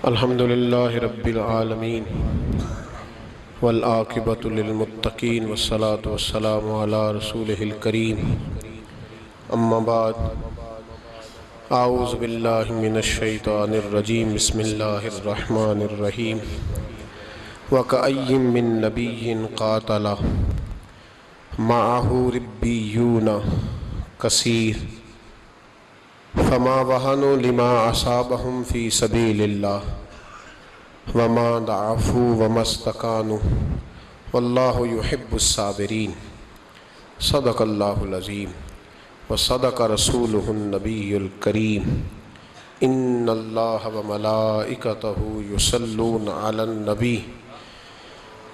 الحمد للہ رب العالمین والعاقبۃ للمتقین والصلاة والسلام علی رسولہ الکریم اما بعد اعوذ باللہ من الشیطان الرجیم بسم اللہ الرحمن الرحیم وَكَأَيٍّ مِّن نَبِيٍّ قَاتَلَ مَعَهُ رِبِّيُّونَ كَثِيرٌ فما وهنوا لما أصابهم في سبيل الله وما ضعفوا وما استكانوا والله يحب الصابرين صدق الله العظيم وصدق رسوله النبي الكريم إن الله وملائكته يصلون على النبي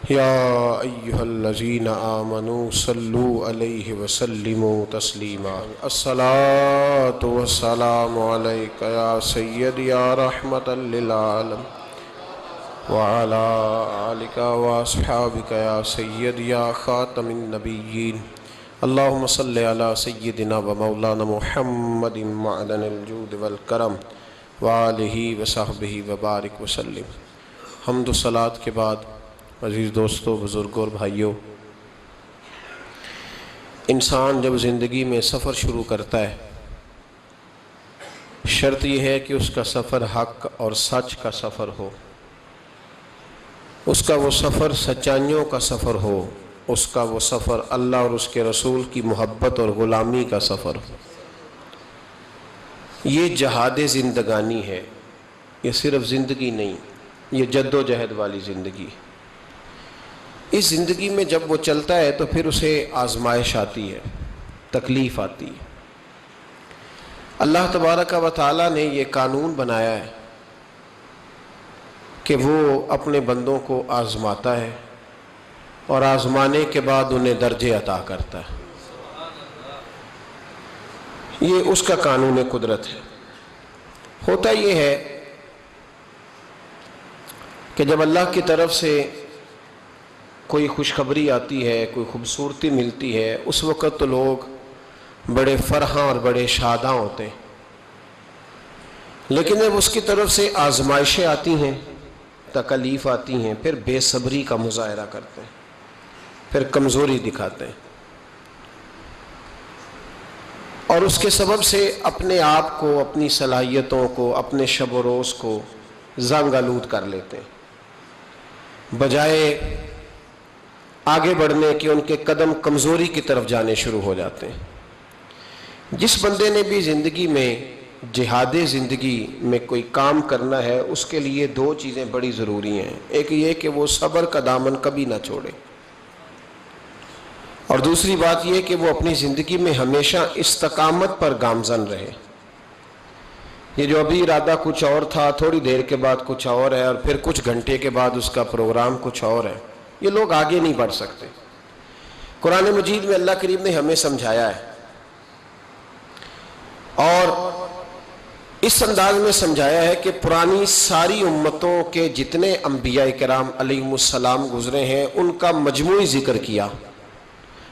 يا أيها الذين آمنوا صلوا عليه وسلموا تسليما الصلاة والسلام عليك يا سيد يا رحمة للعالم وعلى آلك وأصحابك يا سيد يا خاتم النبيين اللهم صل على سيدنا ومولانا محمد معدن الجود والكرم وآلہ وصحبہ وبارک وسلم۔ حمد و صلاۃ کے بعد عزیز دوستو، بزرگوں اور بھائیوں، انسان جب زندگی میں سفر شروع کرتا ہے، شرط یہ ہے کہ اس کا سفر حق اور سچ کا سفر ہو، اس کا وہ سفر سچائیوں کا سفر ہو، اس کا وہ سفر اللہ اور اس کے رسول کی محبت اور غلامی کا سفر ہو۔ یہ جہاد زندگانی ہے، یہ صرف زندگی نہیں، یہ جد و جہد والی زندگی ہے۔ اس زندگی میں جب وہ چلتا ہے تو پھر اسے آزمائش آتی ہے، تکلیف آتی ہے۔ اللہ تبارک و تعالیٰ نے یہ قانون بنایا ہے کہ وہ اپنے بندوں کو آزماتا ہے اور آزمانے کے بعد انہیں درجے عطا کرتا ہے۔ یہ اس کا قانون قدرت ہے۔ ہوتا یہ ہے کہ جب اللہ کی طرف سے کوئی خوشخبری آتی ہے، کوئی خوبصورتی ملتی ہے، اس وقت تو لوگ بڑے فرحاں اور بڑے شاداں ہوتے ہیں، لیکن جب اس کی طرف سے آزمائشیں آتی ہیں، تکلیف آتی ہیں، پھر بے صبری کا مظاہرہ کرتے ہیں، پھر کمزوری دکھاتے ہیں، اور اس کے سبب سے اپنے آپ کو، اپنی صلاحیتوں کو، اپنے شب و روز کو زنگ آلود کر لیتے ہیں۔ بجائے آگے بڑھنے کے ان کے قدم کمزوری کی طرف جانے شروع ہو جاتے ہیں۔ جس بندے نے بھی زندگی میں، جہاد زندگی میں کوئی کام کرنا ہے، اس کے لیے دو چیزیں بڑی ضروری ہیں۔ ایک یہ کہ وہ صبر کا دامن کبھی نہ چھوڑے، اور دوسری بات یہ کہ وہ اپنی زندگی میں ہمیشہ استقامت پر گامزن رہے۔ یہ جو ابھی ارادہ کچھ اور تھا، تھوڑی دیر کے بعد کچھ اور ہے، اور پھر کچھ گھنٹے کے بعد اس کا پروگرام کچھ اور ہے، یہ لوگ آگے نہیں بڑھ سکتے۔ قرآن مجید میں اللہ کریم نے ہمیں سمجھایا ہے، اور اس انداز میں سمجھایا ہے کہ پرانی ساری امتوں کے جتنے انبیاء کرام علیہم السلام گزرے ہیں، ان کا مجموعی ذکر کیا،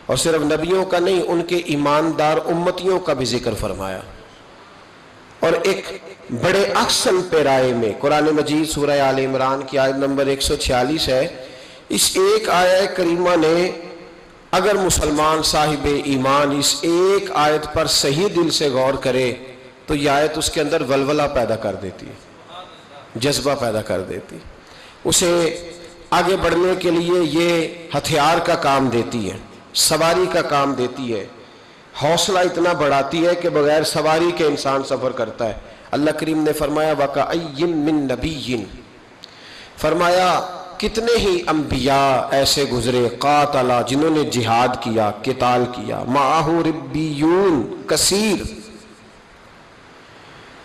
اور صرف نبیوں کا نہیں، ان کے ایماندار امتیوں کا بھی ذکر فرمایا۔ اور ایک بڑے احسن پیرائے میں قرآن مجید سورہ آل عمران کی آیت نمبر 146 ہے۔ اس ایک آیت کریمہ نے، اگر مسلمان صاحب ایمان اس ایک آیت پر صحیح دل سے غور کرے تو یہ آیت اس کے اندر ولولہ پیدا کر دیتی ہے، جذبہ پیدا کر دیتی، اسے آگے بڑھنے کے لیے یہ ہتھیار کا کام دیتی ہے، سواری کا کام دیتی ہے، حوصلہ اتنا بڑھاتی ہے کہ بغیر سواری کے انسان سفر کرتا ہے۔ اللہ کریم نے فرمایا وَكَأَيٍّ مِّن نَبِيٍّ، فرمایا کتنے ہی انبیاء ایسے گزرے قاتل، جنہوں نے جہاد کیا، قتال کیا، مَعَهُ رِبِّيُّونَ کثیر،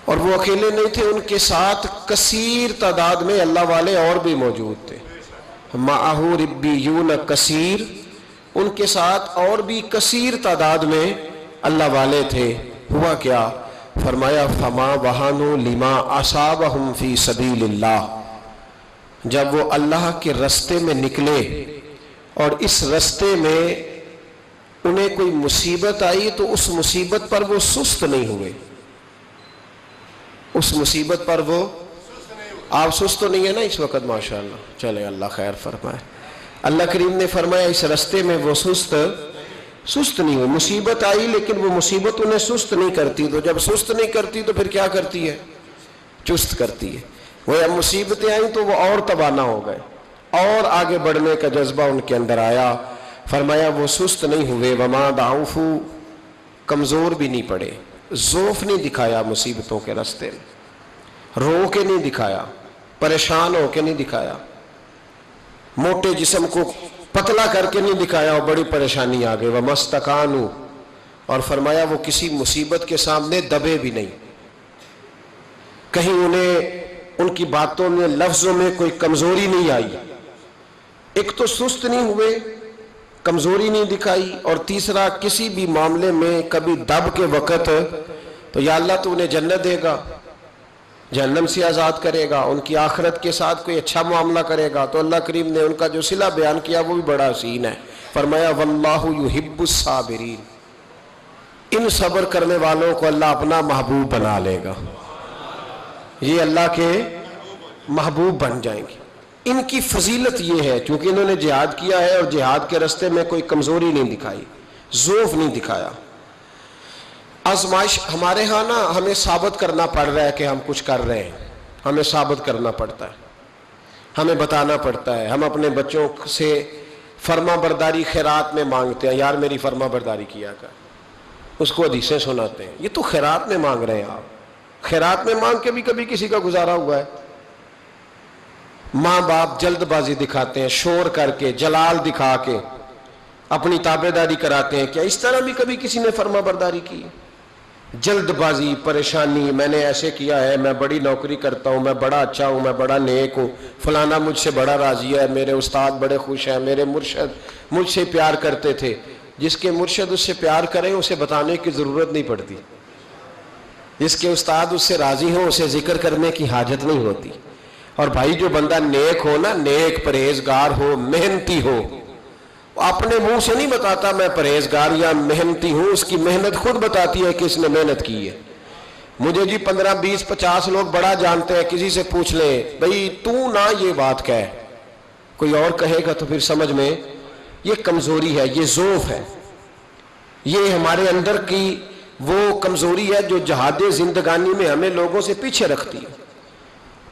اور وہ اکیلے نہیں تھے، ان کے ساتھ کثیر تعداد میں اللہ والے اور بھی موجود تھے۔ مَعَهُ رِبِّيُّونَ کثیر، ان کے ساتھ اور بھی کثیر تعداد میں اللہ والے تھے۔ ہوا کیا؟ فرمایا فما وہنوا لما اصابهم فی سبیل اللہ، جب وہ اللہ کے رستے میں نکلے اور اس رستے میں انہیں کوئی مصیبت آئی تو اس مصیبت پر وہ سست نہیں ہوئے، اس مصیبت پر وہ آپ سست تو نہیں ہے نا اس وقت؟ ماشاءاللہ، چلے اللہ خیر فرمائے۔ اللہ کریم نے فرمایا اس رستے میں وہ سست نہیں ہوئی۔ مصیبت آئی لیکن وہ مصیبت انہیں سست نہیں کرتی، تو جب سست نہیں کرتی تو پھر کیا کرتی ہے؟ چست کرتی ہے۔ وہ جب مصیبتیں آئیں تو وہ اور توانا ہو گئے، اور آگے بڑھنے کا جذبہ ان کے اندر آیا۔ فرمایا وہ سست نہیں ہوئے، وما ضعفو، کمزور بھی نہیں پڑے، ضعف نہیں دکھایا مصیبتوں کے راستے میں، رو کے نہیں دکھایا، پریشان ہو کے نہیں دکھایا، موٹے جسم کو پتلا کر کے نہیں دکھایا اور بڑی پریشانی آ گئی۔ ومستکانو، اور فرمایا وہ کسی مصیبت کے سامنے دبے بھی نہیں، کہیں انہیں ان کی باتوں میں لفظوں میں کوئی کمزوری نہیں آئی۔ ایک تو سست نہیں ہوئے، کمزوری نہیں دکھائی، اور تیسرا کسی بھی معاملے میں کبھی دب کے وقت تو یا اللہ تو انہیں جنت دے گا، جہنم سے آزاد کرے گا، ان کی آخرت کے ساتھ کوئی اچھا معاملہ کرے گا، تو اللہ کریم نے ان کا جو صلہ بیان کیا وہ بھی بڑا حسین ہے۔ فرمایا واللہ یحب الصابرین، ان صبر کرنے والوں کو اللہ اپنا محبوب بنا لے گا، یہ اللہ کے محبوب بن جائیں گے۔ ان کی فضیلت یہ ہے چونکہ انہوں نے جہاد کیا ہے اور جہاد کے راستے میں کوئی کمزوری نہیں دکھائی، ضعف نہیں دکھایا۔ آزمائش ہمارے ہاں نا ہمیں ثابت کرنا پڑ رہا ہے کہ ہم کچھ کر رہے ہیں، ہمیں ثابت کرنا پڑتا ہے، ہمیں بتانا پڑتا ہے۔ ہم اپنے بچوں سے فرما برداری خیرات میں مانگتے ہیں، یار میری فرما برداری کیا کر، اس کو حدیثیں سناتے ہیں، یہ تو خیرات میں مانگ رہے ہیں آپ۔ خیرات میں مانگ کے بھی کبھی کسی کا گزارا ہوا ہے؟ ماں باپ جلد بازی دکھاتے ہیں، شور کر کے، جلال دکھا کے اپنی تابع داری کراتے ہیں، کیا اس طرح بھی کبھی کسی نے فرما برداری کی؟ جلد بازی، پریشانی، میں نے ایسے کیا ہے، میں بڑی نوکری کرتا ہوں، میں بڑا اچھا ہوں، میں بڑا نیک ہوں، فلانا مجھ سے بڑا راضی ہے، میرے استاد بڑے خوش ہیں، میرے مرشد مجھ سے پیار کرتے تھے۔ جس کے مرشد اس سے پیار کریں اسے بتانے کی ضرورت نہیں پڑتی، جس کے استاد اس سے راضی ہوں اسے ذکر کرنے کی حاجت نہیں ہوتی۔ اور بھائی جو بندہ نیک ہو نا، نیک پرہیزگار ہو، محنتی ہو، اپنے منہ سے نہیں بتاتا میں پرہیزگار یا محنتی ہوں، اس کی محنت خود بتاتی ہے کہ اس نے محنت کی ہے۔ مجھے جی 15 20 50 لوگ بڑا جانتے ہیں، کسی سے پوچھ لیں بھئی تو نہ یہ بات کہے، کوئی اور کہے گا تو پھر سمجھ میں یہ کمزوری ہے، یہ ضعف ہے، یہ ہمارے اندر کی وہ کمزوری ہے جو جہاد زندگانی میں ہمیں لوگوں سے پیچھے رکھتی ہے،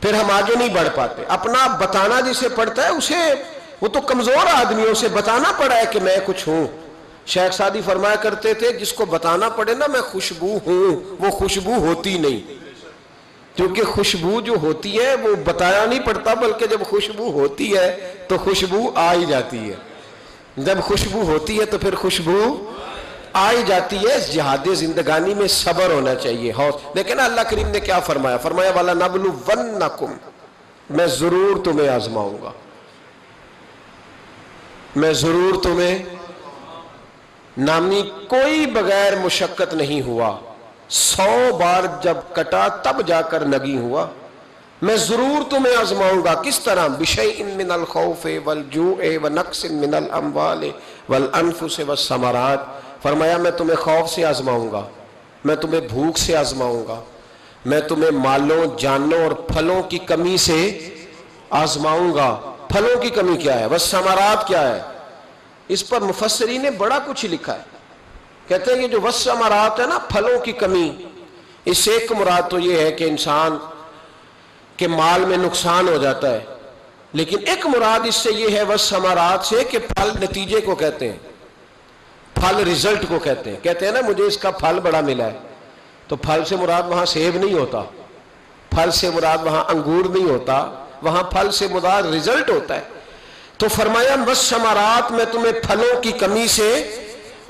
پھر ہم آگے نہیں بڑھ پاتے۔ اپنا بتانا جسے پڑتا ہے اسے، وہ تو کمزور آدمی ہے، اسے بتانا پڑا ہے کہ میں کچھ ہوں۔ شیخ سعدی فرمایا کرتے تھے جس کو بتانا پڑے نا میں خوشبو ہوں، وہ خوشبو ہوتی نہیں، کیونکہ خوشبو جو ہوتی ہے وہ بتایا نہیں پڑتا، بلکہ جب خوشبو ہوتی ہے تو خوشبو آ ہی جاتی ہے، جب خوشبو ہوتی ہے تو پھر خوشبو آئی جاتی ہے۔ اس جہاد زندگانی میں صبر ہونا چاہیے، لیکن اللہ کریم نے کیا فرمایا؟ فرمایا وَلَنَبْلُوَنَّكُمْ، میں ضرور تمہیں آزماؤں گا، میں ضرور تمہیں، نامی کوئی بغیر مشقت نہیں ہوا، 100 بار جب کٹا تب جا کر نگی ہوا۔ میں ضرور تمہیں آزماؤں گا، کس طرح؟ بِشَيْءٍ مِّنَ الْخَوْفِ وَالْجُوعِ وَنَقْصٍ مِّنَ الْأَمْوَالِ وَالْأَنفُسِ وَالثَّمَرَاتِ۔ فرمایا میں تمہیں خوف سے آزماؤں گا، میں تمہیں بھوک سے آزماؤں گا، میں تمہیں مالوں، جانوں اور پھلوں کی کمی سے آزماؤں گا۔ پھلوں کی کمی کیا ہے؟ والثمرات کیا ہے؟ اس پر مفسرین نے بڑا کچھ لکھا ہے، کہتے ہیں کہ جو والثمرات ہے نا، پھلوں کی کمی، اس سے ایک مراد تو یہ ہے کہ انسان کے مال میں نقصان ہو جاتا ہے، لیکن ایک مراد اس سے یہ ہے والثمرات سے کہ پھل نتیجے کو کہتے ہیں، پھل رزلٹ کو کہتے ہیں نا مجھے اس کا پھل بڑا ملا ہے، تو پھل سے مراد وہاں سیب نہیں ہوتا، پھل سے مراد وہاں انگور نہیں ہوتا، وہاں پھل سے مراد رزلٹ ہوتا ہے۔ تو فرمایا والثمرات، میں تمہیں پھلوں کی کمی سے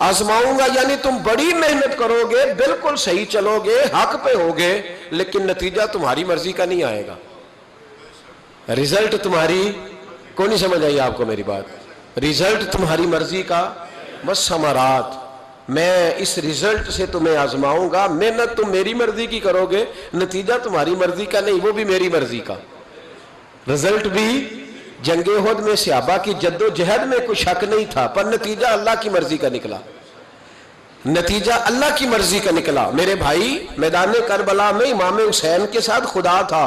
آزماؤں گا، یعنی تم بڑی محنت کرو گے، بالکل صحیح چلو گے، حق پہ ہوگے، لیکن نتیجہ تمہاری مرضی کا نہیں آئے گا، رزلٹ تمہاری کو نہیں سمجھ آئی آپ کو میری بات، رزلٹ تمہاری مرضی کا۔ والثمرات، میں اس رزلٹ سے تمہیں آزماؤں گا، محنت تم میری مرضی کی کرو گے، نتیجہ تمہاری مرضی کا نہیں، وہ بھی میری مرضی کا۔ رزلٹ بھی جنگ احد میں صحابہ کی جد و جہد میں کوئی شک نہیں تھا، پر نتیجہ اللہ کی مرضی کا نکلا، نتیجہ اللہ کی مرضی کا نکلا۔ میرے بھائی، میدان کربلا میں امام حسین کے ساتھ خدا تھا،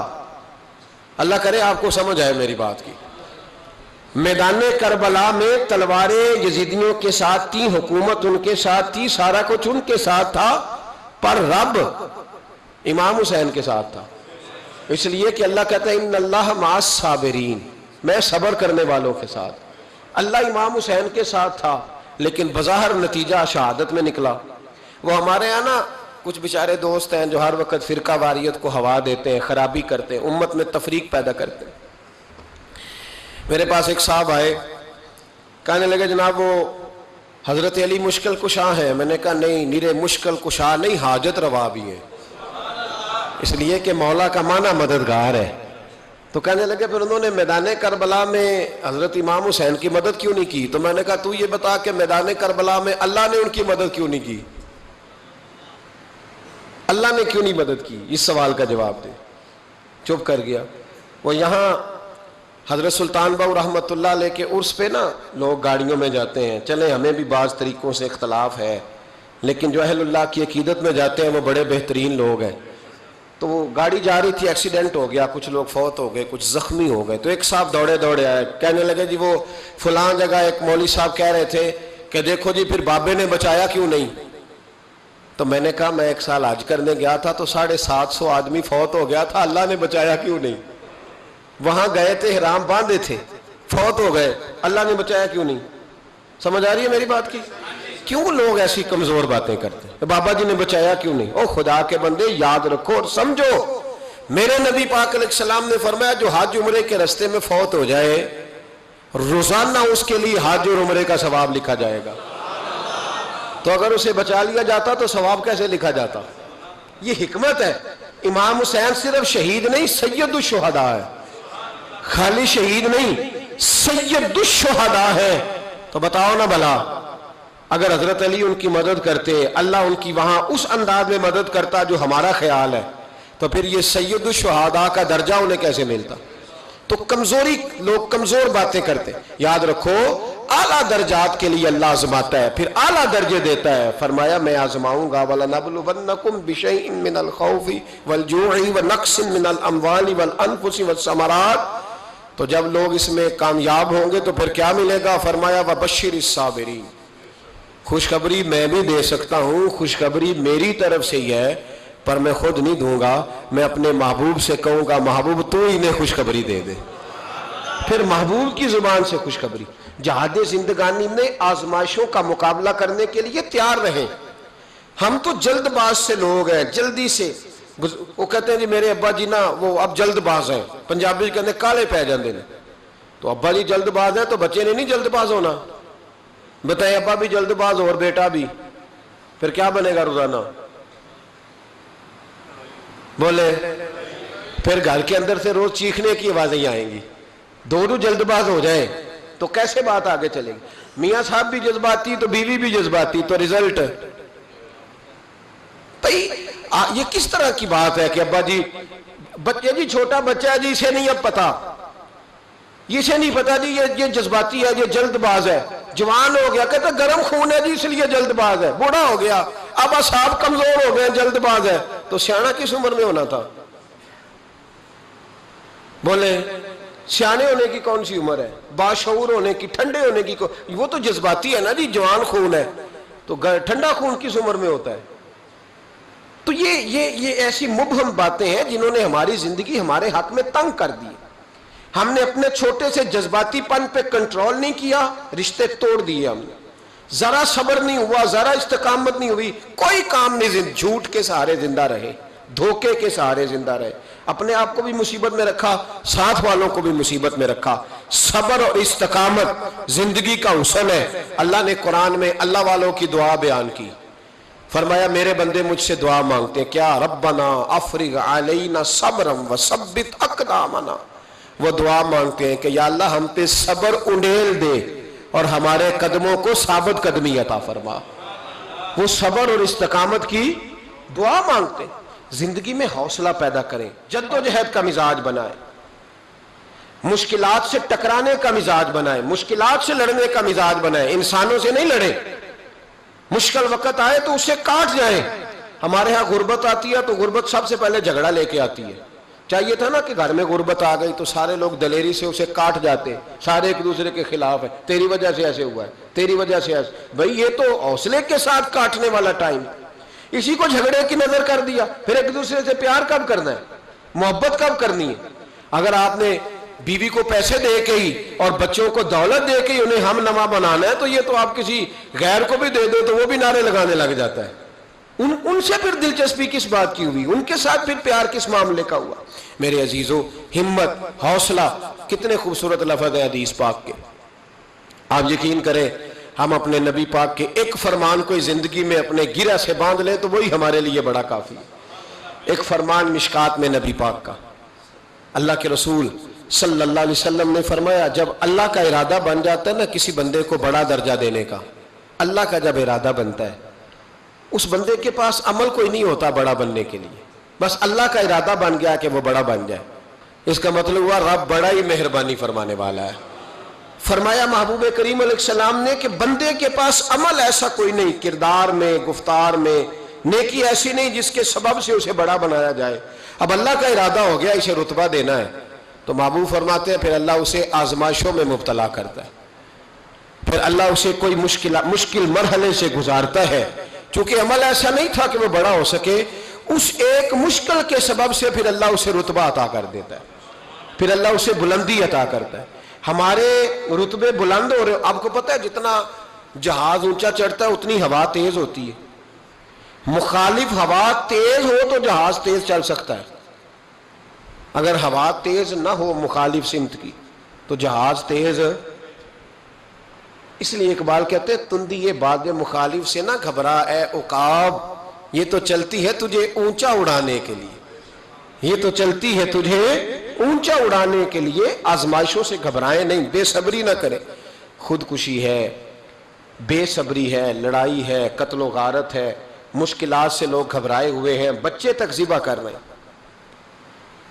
اللہ کرے آپ کو سمجھ آئے میری بات کی. میدان کربلا میں تلواریں یزیدیوں کے ساتھ تھی، حکومت ان کے ساتھ تھی، سارا کچھ ان کے ساتھ تھا، پر رب امام حسین کے ساتھ تھا. اس لیے کہ اللہ کہتا ہے ان اللہ مع الصابرین، میں صبر کرنے والوں کے ساتھ. اللہ امام حسین کے ساتھ تھا، لیکن بظاہر نتیجہ شہادت میں نکلا. وہ ہمارے یہاں نا کچھ بیچارے دوست ہیں جو ہر وقت فرقہ واریت کو ہوا دیتے ہیں، خرابی کرتے ہیں، امت میں تفریق پیدا کرتے ہیں. میرے پاس ایک صاحب آئے، کہنے لگے جناب وہ حضرت علی مشکل کشا ہیں. میں نے کہا نہیں، نیرے مشکل کشا نہیں، حاجت روا بھی ہے. اس لیے کہ مولا کا معنی مددگار ہے. تو کہنے لگے پھر انہوں نے میدان کربلا میں حضرت امام حسین کی مدد کیوں نہیں کی؟ تو میں نے کہا تو یہ بتا کہ میدان کربلا میں اللہ نے ان کی مدد کیوں نہیں کی؟ اللہ نے کیوں نہیں مدد کی؟ اس سوال کا جواب دے. چپ کر گیا. وہ یہاں حضرت سلطان باؤ رحمۃ اللہ علیہ کے عرس پہ نا لوگ گاڑیوں میں جاتے ہیں. چلیں ہمیں بھی بعض طریقوں سے اختلاف ہے، لیکن جو اہل اللہ کی عقیدت میں جاتے ہیں وہ بڑے بہترین لوگ ہیں. تو وہ گاڑی جا رہی تھی، ایکسیڈنٹ ہو گیا، کچھ لوگ فوت ہو گئے، کچھ زخمی ہو گئے. تو ایک صاحب دوڑے دوڑے آئے، کہنے لگے جی وہ فلاں جگہ ایک مولوی صاحب کہہ رہے تھے کہ دیکھو جی پھر بابے نے بچایا کیوں نہیں. تو میں نے کہا میں ایک سال حج کرنے گیا تھا تو 750 آدمی فوت ہو گیا تھا، اللہ نے بچایا کیوں نہیں؟ وہاں گئے تھے، احرام باندھے تھے، فوت ہو گئے، اللہ نے بچایا کیوں نہیں؟ سمجھ آ رہی ہے میری بات کی؟ کیوں لوگ ایسی کمزور باتیں کرتے ہیں؟ بابا جی نے بچایا کیوں نہیں؟ او خدا کے بندے یاد رکھو اور سمجھو، میرے نبی پاک علیہ السلام نے فرمایا جو حج عمرے کے رستے میں فوت ہو جائے روزانہ اس کے لیے حج اور عمرے کا ثواب لکھا جائے گا. تو اگر اسے بچا لیا جاتا تو ثواب کیسے لکھا جاتا؟ یہ حکمت ہے. امام حسین صرف شہید نہیں، سید الشہداء ہے. خالی شہید نہیں، سید الشہداء ہے. تو بتاؤ نا بھلا اگر حضرت علی ان کی مدد کرتے، اللہ ان کی وہاں اس انداز میں مدد کرتا جو ہمارا خیال ہے، تو پھر یہ سید الشہداء کا درجہ انہیں کیسے ملتا؟ تو کمزوری، لوگ کمزور باتیں کرتے. یاد رکھو اعلیٰ درجات کے لیے اللہ آزماتا ہے، پھر اعلیٰ درجے دیتا ہے. فرمایا میں آزماؤں گا وَلَنَبْلُوَنَّكُمْ بِشَيْءٍ مِّنَ الْخَوْفِ وَالْجُوعِ وَنَقْصٍ مِّنَ الْأَمْوَالِ وَالْأَنفُسِ وَالثَّمَرَاتِ. تو جب لوگ اس میں کامیاب ہوں گے تو پھر کیا ملے گا؟ فرمایا وَبَشِّرِ الصَّابِرِينَ. خوشخبری میں بھی دے سکتا ہوں، خوشخبری میری طرف سے ہی ہے، پر میں خود نہیں دوں گا، میں اپنے محبوب سے کہوں گا محبوب تو انہیں خوشخبری دے دے. پھر محبوب کی زبان سے خوشخبری. جہاد زندگانی میں آزمائشوں کا مقابلہ کرنے کے لیے تیار رہیں. ہم تو جلد باز سے لوگ ہیں، جلدی سے. وہ کہتے ہیں جی میرے ابا جی نا وہ اب جلد باز ہیں، پنجابی کہتے ہیں کالے پہ جاندے نے. تو ابا جی جلد باز ہیں تو بچے نے نہیں جلد باز ہونا. بتائیں ابا بھی جلد باز اور بیٹا بھی، پھر کیا بنے گا روزانہ؟ بولے پھر گھر کے اندر سے روز چیخنے کی آوازیں آئیں گی. دونوں جلد باز ہو جائیں تو کیسے بات آگے چلے گی؟ میاں صاحب بھی جذباتی تو بیوی بھی جذباتی تو رزلٹ بھائی یہ کس طرح کی بات ہے کہ ابا جی بچے جی چھوٹا بچہ ہے جی اسے نہیں اب پتا، اسے نہیں پتا جی یہ جذباتی ہے، یہ جلد باز ہے. جوان ہو گیا کہتا گرم خون ہے جی اس لیے جلد باز ہے. بوڑھا ہو گیا اب اصحاب کمزور ہو گئے جلد باز ہے. تو سیانا کس عمر میں ہونا تھا؟ بولے سیانے ہونے کی کون سی عمر ہے؟ باشعور ہونے کی، ٹھنڈے ہونے کی. وہ تو جذباتی ہے نا جی، جوان خون ہے. تو ٹھنڈا خون کس عمر میں ہوتا ہے؟ تو یہ ایسی مبہم باتیں ہیں جنہوں نے ہماری زندگی ہمارے حق میں تنگ کر دی. ہم نے اپنے چھوٹے سے جذباتی پن پہ کنٹرول نہیں کیا، رشتے توڑ دیے ہم نے. ذرا صبر نہیں ہوا، ذرا استقامت نہیں ہوئی، کوئی کام نہیں. جھوٹ کے سہارے زندہ رہے، دھوکے کے سہارے زندہ رہے، اپنے آپ کو بھی مصیبت میں رکھا، ساتھ والوں کو بھی مصیبت میں رکھا. صبر اور استقامت زندگی کا حسن ہے. اللہ نے قرآن میں اللہ والوں کی دعا بیان کی. فرمایا میرے بندے مجھ سے دعا مانگتے ہیں کیا؟ ربنا افرغ علینا صبرا وثبت اقدامنا. وہ دعا مانگتے ہیں کہ یا اللہ ہم پہ صبر انڈیل دے اور ہمارے قدموں کو ثابت قدمی عطا فرما. وہ صبر اور استقامت کی دعا مانگتے ہیں. زندگی میں حوصلہ پیدا کریں، جدوجہد کا مزاج بنائیں، مشکلات سے ٹکرانے کا مزاج بنائیں، مشکلات سے لڑنے کا مزاج بنائیں. انسانوں سے نہیں لڑیں، مشکل وقت آئے تو اسے کاٹ جائیں. ہمارے ہاں غربت آتی ہے تو غربت سب سے پہلے جھگڑا لے کے آتی ہے. چاہیے تھا نا کہ گھر میں غربت آ گئی تو سارے لوگ دلیری سے اسے کاٹ جاتے، سارے ایک دوسرے کے خلاف ہیں، تیری وجہ سے ایسے ہوا ہے، تیری وجہ سے ایسے. بھئی یہ تو حوصلے کے ساتھ کاٹنے والا ٹائم، اسی کو جھگڑے کی نظر کر دیا. پھر ایک دوسرے سے پیار کب کرنا ہے، محبت کب کرنی ہے؟ اگر آپ نے بیوی کو پیسے دے کے ہی اور بچوں کو دولت دے کے ہی انہیں ہم نوا بنانا ہے، تو یہ تو آپ کسی غیر کو بھی دے دو تو وہ بھی نعرے لگانے لگ جاتا ہے. ان سے پھر دلچسپی کس بات کی ہوئی، ان کے ساتھ پھر پیار کس معاملے کا ہوا؟ میرے عزیزو، ہمت، حوصلہ، کتنے خوبصورت لفظ ہے حدیث پاک کے. آپ یقین کریں ہم اپنے نبی پاک کے ایک فرمان کو زندگی میں اپنے گرہ سے باندھ لیں تو وہی ہمارے لیے بڑا کافی ہے. ایک فرمان مشکات میں نبی پاک کا، اللہ کے رسول صلی اللہ علیہ وسلم نے فرمایا جب اللہ کا ارادہ بن جاتا ہے نا کسی بندے کو بڑا درجہ دینے کا، اللہ کا جب ارادہ بنتا ہے اس بندے کے پاس عمل کوئی نہیں ہوتا بڑا بننے کے لیے، بس اللہ کا ارادہ بن گیا کہ وہ بڑا بن جائے. اس کا مطلب ہوا رب بڑا ہی مہربانی فرمانے والا ہے. فرمایا محبوب کریم علیہ السلام نے کہ بندے کے پاس عمل ایسا کوئی نہیں، کردار میں، گفتار میں نیکی ایسی نہیں جس کے سبب سے اسے بڑا بنایا جائے. اب اللہ کا ارادہ ہو گیا اسے رتبہ دینا ہے تو محبوب فرماتے ہیں پھر اللہ اسے آزمائشوں میں مبتلا کرتا ہے، پھر اللہ اسے کوئی مشکل مرحلے سے گزارتا ہے. چونکہ عمل ایسا نہیں تھا کہ وہ بڑا ہو سکے، اس ایک مشکل کے سبب سے پھر اللہ اسے رتبہ عطا کر دیتا ہے، پھر اللہ اسے بلندی عطا کرتا ہے. ہمارے رتبے بلند ہو رہے، آپ کو پتہ ہے جتنا جہاز اونچا چڑھتا ہے اتنی ہوا تیز ہوتی ہے. مخالف ہوا تیز ہو تو جہاز تیز چل سکتا ہے، اگر ہوا تیز نہ ہو مخالف سمت کی تو جہاز تیز. اس لیے اقبال کہتے ہیں تندی یہ باد مخالف سے نہ گھبرا اے عقاب، یہ تو چلتی ہے تجھے اونچا اڑانے کے لیے، یہ تو چلتی ہے تجھے اونچا اڑانے کے لیے. آزمائشوں سے گھبرائیں نہیں، بے صبری نہ کریں. خودکشی ہے، بے صبری ہے، لڑائی ہے، قتل و غارت ہے، مشکلات سے لوگ گھبرائے ہوئے ہیں، بچے تک ذبح کر رہے ہیں.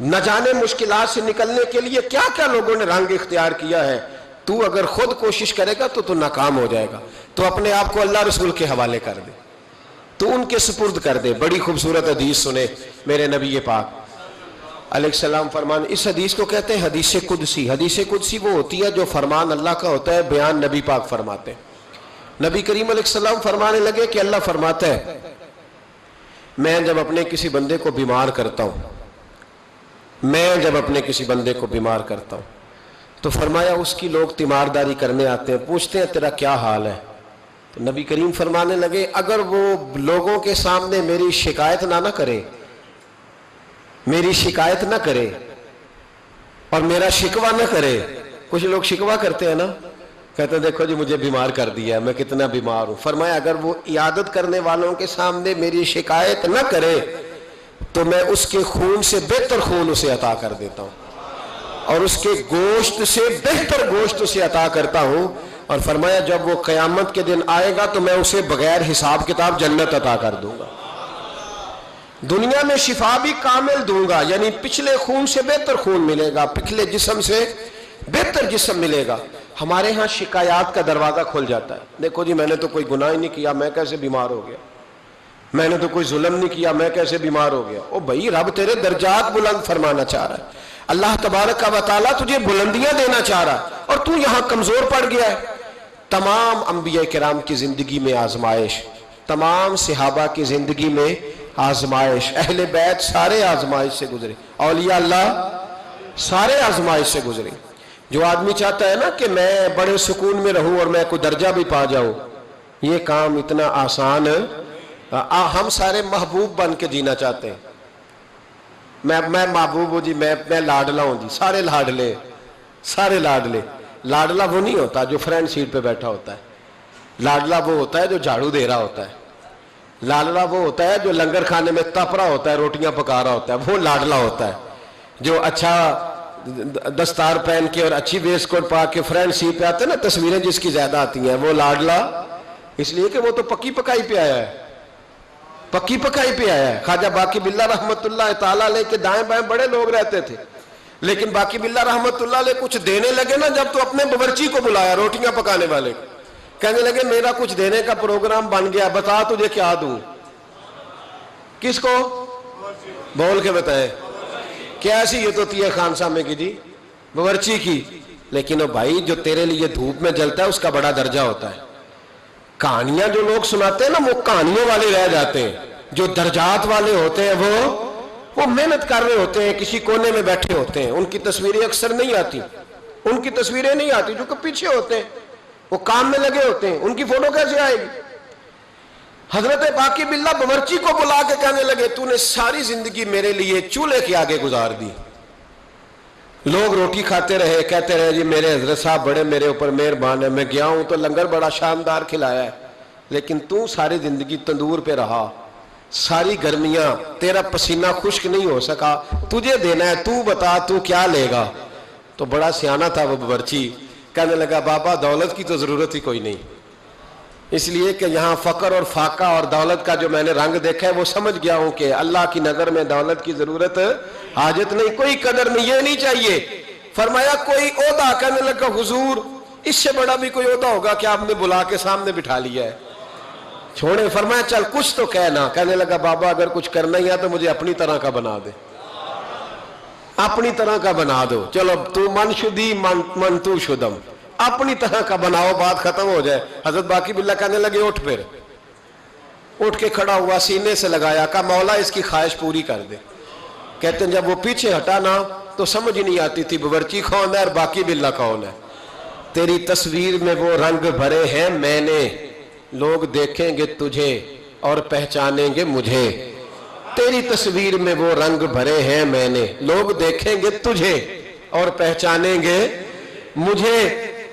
نہ جانے مشکلات سے نکلنے کے لیے کیا کیا لوگوں نے رنگ اختیار کیا ہے. تو اگر خود کوشش کرے گا تو ناکام ہو جائے گا. تو اپنے آپ کو اللہ رسول کے حوالے کر دے، تو ان کے سپرد کر دے. بڑی خوبصورت حدیث سنے میرے نبی پاک علیہ السلام فرمان. اس حدیث کو کہتے ہیں حدیث قدسی. حدیث قدسی وہ ہوتی ہے جو فرمان اللہ کا ہوتا ہے، بیان نبی پاک فرماتے ہیں. نبی کریم علیہ السلام فرمانے لگے کہ اللہ فرماتا ہے میں جب اپنے کسی بندے کو بیمار کرتا ہوں، میں جب اپنے کسی بندے کو بیمار کرتا ہوں تو فرمایا اس کی لوگ تیمارداری کرنے آتے ہیں، پوچھتے ہیں تیرا کیا حال ہے. تو نبی کریم فرمانے لگے اگر وہ لوگوں کے سامنے میری شکایت نہ کرے، میری شکایت نہ کرے اور میرا شکوہ نہ کرے. کچھ لوگ شکوہ کرتے ہیں نا، کہتے ہیں دیکھو جی مجھے بیمار کر دیا ہے، میں کتنا بیمار ہوں. فرمایا اگر وہ عیادت کرنے والوں کے سامنے میری شکایت نہ کرے تو میں اس کے خون سے بہتر خون اسے عطا کر دیتا ہوں اور اس کے گوشت سے بہتر گوشت اسے عطا کرتا ہوں. اور فرمایا جب وہ قیامت کے دن آئے گا تو میں اسے بغیر حساب کتاب جنت عطا کر دوں گا. دنیا میں شفا بھی کامل دوں گا، یعنی پچھلے خون سے بہتر خون ملے گا، پچھلے جسم سے بہتر جسم ملے گا. ہمارے ہاں شکایات کا دروازہ کھل جاتا ہے. دیکھو جی میں نے تو کوئی گناہ ہی نہیں کیا، میں کیسے بیمار ہو گیا، میں نے تو کوئی ظلم نہیں کیا، میں کیسے بیمار ہو گیا. او بھائی رب تیرے درجات بلند فرمانا چاہ رہا ہے، اللہ تبارک و تعالیٰ تجھے بلندیاں دینا چاہ رہا ہے اور تو یہاں کمزور پڑ گیا ہے. تمام انبیاء کرام کی زندگی میں آزمائش، تمام صحابہ کی زندگی میں آزمائش، اہل بیت سارے آزمائش سے گزرے، اولیاء اللہ سارے آزمائش سے گزرے. جو آدمی چاہتا ہے نا کہ میں بڑے سکون میں رہوں اور میں کوئی درجہ بھی پا جاؤں، یہ کام اتنا آسان ہے. ہم سارے محبوب بن کے جینا چاہتے ہیں. میں محبوب ہوں جی، میں لاڈلا ہوں جی، سارے لاڈلے، سارے لاڈلے. لاڈلا وہ نہیں ہوتا جو فرنٹ سیٹ پہ بیٹھا ہوتا ہے، لاڈلا وہ ہوتا ہے جو جھاڑو دے رہا ہوتا ہے. لاڈلا وہ ہوتا ہے جو لنگر کھانے میں تپ رہا ہوتا ہے، روٹیاں پکا رہا ہوتا ہے، وہ لاڈلا ہوتا ہے. جو اچھا دستار پہن کے اور اچھی ویسٹ کوٹ پا کے فرنٹ سیٹ پہ آتے ہیں نا، تصویریں جس کی زیادہ آتی ہیں، وہ لاڈلا اس لیے کہ وہ تو پکی پکائی پہ آیا ہے، پکی پکائی پہ آیا ہے. خواجہ باقی باللہ رحمت اللہ تعالیٰ علیہ کے دائیں بائیں بڑے لوگ رہتے تھے، لیکن باقی باللہ رحمت اللہ علیہ کچھ دینے لگے نا، جب تو اپنے باورچی کو بلایا روٹیاں پکانے والے، کہنے لگے میرا کچھ دینے کا پروگرام بن گیا، بتا تجھے کیا دوں. کس کو؟ بول کے بتائیں. کیسی یہ تو تھی خان سامنے کی جی باورچی کی، لیکن بھائی جو تیرے لیے دھوپ میں جلتا ہے اس کا بڑا درجہ ہوتا ہے۔ کہانیاں جو لوگ سناتے ہیں نا وہ کہانیوں والے رہ جاتے ہیں، جو درجات والے ہوتے ہیں وہ محنت کر رہے ہوتے ہیں، کسی کونے میں بیٹھے ہوتے ہیں، ان کی تصویریں اکثر نہیں آتی، ان کی تصویریں نہیں آتی جو کہ پیچھے ہوتے ہیں، وہ کام میں لگے ہوتے ہیں، ان کی فوٹو کیسے آئے گی؟ حضرت باقی باللہ باورچی کو بلا کے کہنے لگے تو نے ساری زندگی میرے لیے چولہے کے آگے گزار دی، لوگ روٹی کھاتے رہے، کہتے رہے جی میرے حضرت صاحب بڑے میرے اوپر مہربان ہے، میں گیا ہوں تو لنگر بڑا شاندار کھلایا ہے، لیکن تو ساری زندگی تندور پہ رہا، ساری گرمیاں تیرا پسینہ خشک نہیں ہو سکا، تجھے دینا ہے، تو بتا تو کیا لے گا؟ تو بڑا سیانہ تھا وہ باورچی، کہنے لگا بابا دولت کی تو ضرورت ہی کوئی نہیں، اس لیے کہ یہاں فقر اور فاقہ اور دولت کا جو میں نے رنگ دیکھا ہے وہ سمجھ گیا ہوں کہ اللہ کی نظر میں دولت کی ضرورت حاجت نہیں، کوئی قدر نہیں، یہ نہیں چاہیے۔ فرمایا کوئی عہدہ؟ کہنے لگا حضور اس سے بڑا بھی کوئی عہدہ ہوگا کہ آپ نے بلا کے سامنے بٹھا لیا ہے، چھوڑے۔ فرمایا چل کچھ تو کہنا۔ کہنے لگا بابا اگر کچھ کرنا ہی ہے تو مجھے اپنی طرح کا بنا دے، اپنی طرح کا بنا دو، چلو تو من شدی من تو شدم، اپنی طرح کا بناؤ، بات ختم ہو جائے۔ حضرت باقی باللہ کہنے لگے اٹھ، پھر اٹھ کے کھڑا ہوا، سینے سے لگایا، کہا مولا اس کی خواہش پوری کر دے۔ کہتے ہیں جب وہ پیچھے ہٹا نا تو سمجھ نہیں آتی تھی باورچی کون ہے اور باقی باللہ کون ہے۔ تیری تصویر میں وہ رنگ بھرے ہیں میں نے، لوگ دیکھیں گے تجھے اور پہچانیں گے مجھے، تیری تصویر میں وہ رنگ بھرے ہیں میں نے، لوگ دیکھیں گے تجھے اور پہچانیں گے مجھے۔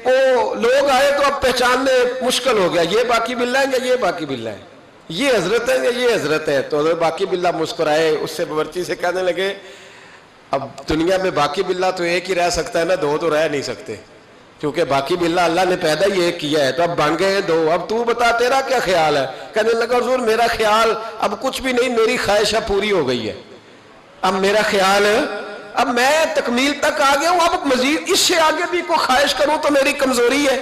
وہ لوگ آئے تو اب پہچاننے مشکل ہو گیا، یہ باقی باللہ ہیں یہ باقی باللہ ہے، یہ حضرت ہیں یہ حضرت ہے۔ تو حضرت باقی باللہ مسکرائے، اس سے باورچی سے کہنے لگے اب دنیا میں باقی باللہ تو ایک ہی رہ سکتا ہے نا، دو تو رہ نہیں سکتے، کیونکہ باقی باللہ اللہ نے پیدا ہی ایک کیا ہے، تو اب بن گئے ہیں دو، اب تو بتا تیرا کیا خیال ہے؟ کہنے لگا حضور میرا خیال اب کچھ بھی نہیں، میری خواہشہ پوری ہو گئی ہے، اب میرا خیال ہے اب میں تکمیل تک آ گیا ہوں، اب مزید اس سے آگے بھی کوئی خواہش کروں تو میری کمزوری ہے،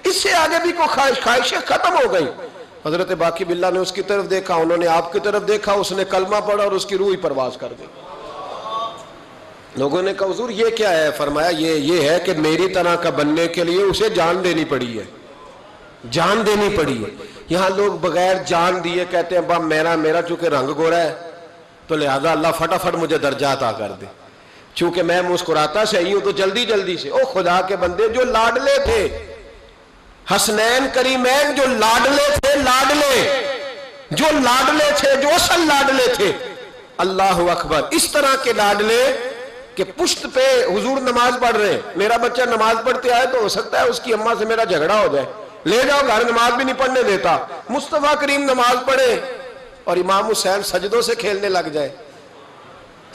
اس سے آگے بھی کوئی خواہشیں ختم ہو گئی۔ حضرت باقی باللہ نے اس کی طرف دیکھا، انہوں نے آپ کی طرف دیکھا، اس نے کلمہ پڑھا اور اس کی روح پرواز کر گئی۔ لوگوں نے کہا حضور یہ کیا ہے؟ فرمایا یہ ہے کہ میری طرح کا بننے کے لیے اسے جان دینی پڑی ہے، جان دینی پڑی ہے۔ یہاں لوگ بغیر جان دیے کہتے ہیں با میرا چونکہ رنگ گورا ہے تو لہذا اللہ فٹافٹ مجھے درجہ عطا کر دے، چونکہ میں مسکراتا صحیح ہوں تو جلدی سے۔ او خدا کے بندے جو لاڈلے تھے، حسنین کریمین جو لاڈلے تھے، جو لاڈلے تھے، جو اصل لاڈلے تھے، اللہ اکبر، اس طرح کے لاڈلے کہ پشت پہ حضور نماز پڑھ رہے ہیں، میرا بچہ نماز پڑھتے آئے تو ہو سکتا ہے اس کی اماں سے میرا جھگڑا ہو جائے، لے جاؤ گھر، نماز بھی نہیں پڑھنے دیتا۔ مصطفیٰ کریم نماز پڑھے اور امام حسین سجدوں سے کھیلنے لگ جائے،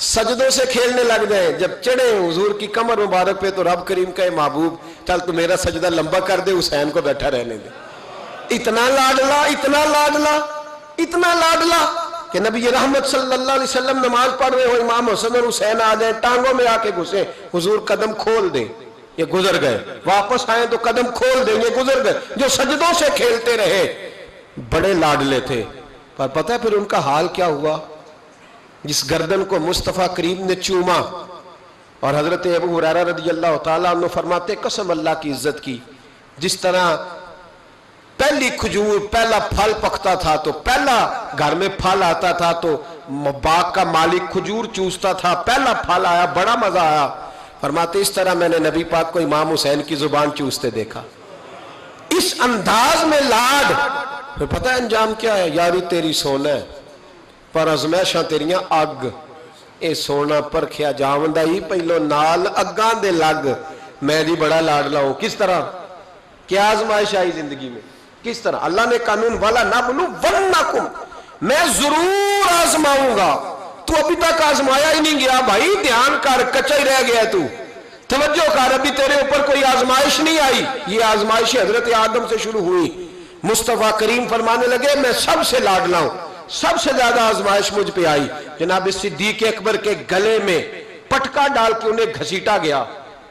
سجدوں سے کھیلنے لگ جائے، جب چڑھے حضور کی کمر مبارک پہ تو رب کریم کہے محبوب چل تو میرا سجدہ لمبا کر دے، حسین کو بیٹھا رہنے دے۔ اتنا لاڈلا، اتنا لاڈلا، اتنا لاڈلا کہ نبی رحمت صلی اللہ علیہ وسلم نماز پڑھ رہے ہو، امام حسن اور حسین آ جائیں، ٹانگوں میں آ کے گھسے، حضور قدم کھول دیں، یہ گزر گئے، واپس آئیں تو قدم کھول دیں، یہ گزر گئے۔ جو سجدوں سے کھیلتے رہے بڑے لاڈلے تھے، پر پتہ ہے پھر ان کا حال کیا ہوا؟ جس گردن کو مصطفیٰ کریم نے چوما، اور حضرت ابو ہریرہ رضی اللہ تعالیٰ عنہ فرماتے قسم اللہ کی عزت کی، جس طرح پہلی کھجور پہلا پھل پکتا تھا تو پہلا گھر میں پھل آتا تھا تو باغ کا مالک کھجور چوستا تھا، پہلا پھل آیا بڑا مزہ آیا، فرماتے اس طرح میں نے نبی پاک کو امام حسین کی زبان چوستے دیکھا، اس انداز میں لاڈ۔ پھر پتہ ہے انجام کیا ہے؟ یاری تیری سونا ہے پر ازمائشاں تیریاں اگ، اے سونا پرکھیا جاوندا ہی پہلو نال اگاں دے لگ، میں دی بڑا لاڈلا ہوں۔ کس طرح؟ کیا آزمائش آئی زندگی میں؟ کس طرح؟ اللہ نے قانون والا نبلونکم، میں ضرور آزماؤں گا، تو ابھی تک آزمایا ہی نہیں گیا بھائی، دھیان کر، کچا ہی رہ گیا تو، توجہ کر، ابھی تیرے اوپر کوئی آزمائش نہیں آئی۔ یہ آزمائش حضرت آدم سے شروع ہوئی، مصطفیٰ کریم فرمانے لگے میں سب سے لاڈلا ہوں، سب سے زیادہ آزمائش مجھ پہ آئی۔ جناب صدیق اکبر کے گلے میں پٹکا ڈال کے انہیں گھسیٹا گیا،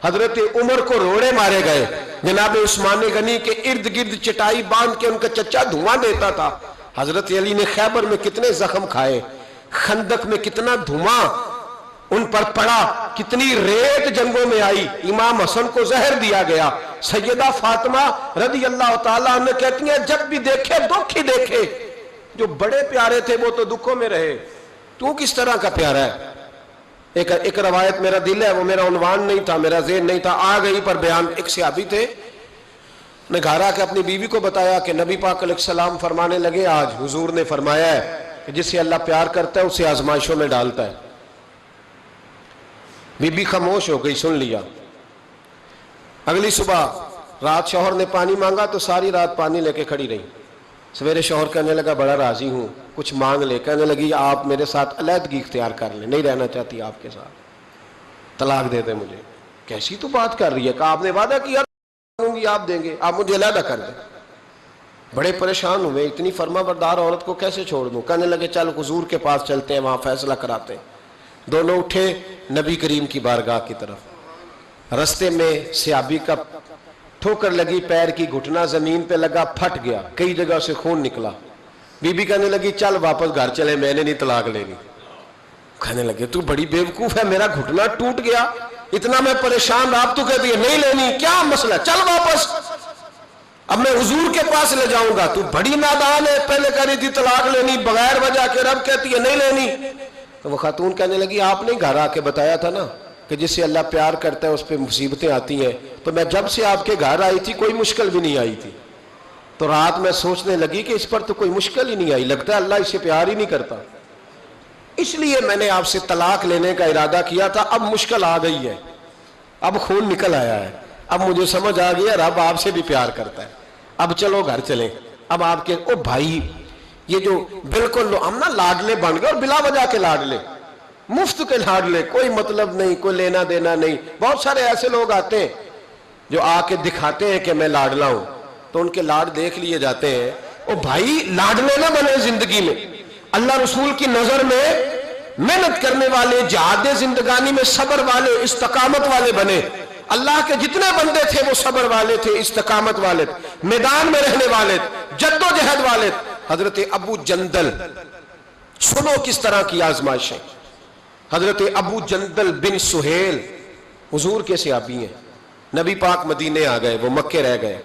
حضرت عمر کو روڑے مارے گئے، جناب عثمان غنی کے ارد گرد چٹائی باندھ کے ان کا چچا دھواں دیتا تھا، حضرت علی نے خیبر میں کتنے زخم کھائے، خندق میں کتنا دھواں، ان پر پڑا، کتنی ریت جنگوں میں آئی، امام حسن کو زہر دیا گیا۔ سیدہ فاطمہ رضی اللہ تعالیٰ عنہ کہتی ہیں جب بھی دیکھے دکھ ہی دیکھے، جو بڑے پیارے تھے وہ تو دکھوں میں رہے، تو کس طرح کا پیارا ہے۔ ایک روایت میرا دل ہے، وہ میرا عنوان نہیں تھا، میرا ذہن نہیں تھا، آ گئی پر بیان۔ ایک صحابی تھے، نے گھر آ کے اپنی بیوی کو بتایا کہ نبی پاک علیہ السلام فرمانے لگے آج حضور نے فرمایا ہے کہ جس سے اللہ پیار کرتا ہے اسے آزمائشوں میں ڈالتا ہے۔ بی بی خاموش ہو گئی، سن لیا۔ اگلی صبح رات شوہر نے پانی مانگا تو ساری رات پانی لے کے کھڑی رہی۔ سویرے شوہر کہنے لگا بڑا راضی ہوں، کچھ مانگ لے۔ کہنے لگی آپ میرے ساتھ علیحدگی اختیار کر لیں، نہیں رہنا چاہتی آپ کے ساتھ، طلاق دے دیں مجھے۔ کیسی تو بات کر رہی ہے، کہ آپ نے وعدہ کیا دوں گی آپ دیں گے، آپ مجھے علیحدہ کر دیں۔ بڑے پریشان ہوئے، اتنی فرما بردار عورت کو کیسے چھوڑ دوں۔ کہنے لگے چل حضور کے پاس چلتے ہیں، وہاں فیصلہ کراتے ہیں۔ دونوں اٹھے نبی کریم کی بارگاہ کی طرف۔ رستے میں صحابی کا ٹھوکر لگی، پیر کی گھٹنا زمین پہ لگا، پھٹ گیا، کئی جگہ سے خون نکلا۔ بی بی کہنے لگی چل واپس گھر چلے، میں نے نہیں طلاق لینی۔ کہنے لگے تو بڑی بیوقوف ہے، میرا گھٹنا ٹوٹ گیا، اتنا میں پریشان، آپ تو کہتی ہے نہیں لینی، کیا مسئلہ، چل واپس، اب میں حضور کے پاس لے جاؤں گا۔ تو بڑی نادان ہے، پہلے کہہ رہی تھی طلاق لینی بغیر وجہ کے، رب کہتی ہے نہیں لینی۔ تو وہ خاتون کہنے لگی آپ نے گھر آ کے بتایا تھا نا کہ جس سے اللہ پیار کرتا ہے اس پہ مصیبتیں آتی ہیں، تو میں جب سے آپ کے گھر آئی تھی کوئی مشکل بھی نہیں آئی تھی۔ تو رات میں سوچنے لگی کہ اس پر تو کوئی مشکل ہی نہیں آئی، لگتا ہے اللہ اس سے پیار ہی نہیں کرتا، اس لیے میں نے آپ سے طلاق لینے کا ارادہ کیا تھا۔ اب مشکل آ گئی ہے، اب خون نکل آیا ہے، اب مجھے سمجھ آ گیا رب آپ سے بھی پیار کرتا ہے، اب چلو گھر چلیں۔ اب آپ کے او بھائی، یہ جو بالکل ہم نا لاڈلے بن گئے، اور بلا وجہ کے لاڈلے، مفت کے لاڈلے، کوئی مطلب نہیں، کوئی لینا دینا نہیں۔ بہت سارے ایسے لوگ آتے ہیں جو آ کے دکھاتے ہیں کہ میں لاڈلا ہوں، تو ان کے لاڈ دیکھ لیے جاتے ہیں۔ او بھائی لاڈلے نہ بنے زندگی میں، اللہ رسول کی نظر میں محنت کرنے والے، جہاد زندگانی میں صبر والے، استقامت والے بنے۔ اللہ کے جتنے بندے تھے وہ صبر والے تھے، استقامت والے تھے، میدان میں رہنے والے تھے، جد و جہد والے تھے۔ حضرت ابو جندل، سنو کس طرح کی آزمائشیں۔ حضرت ابو جندل بن سہیل حضور کے صحابی ہیں، نبی پاک مدینے آ گئے، وہ مکے رہ گئے۔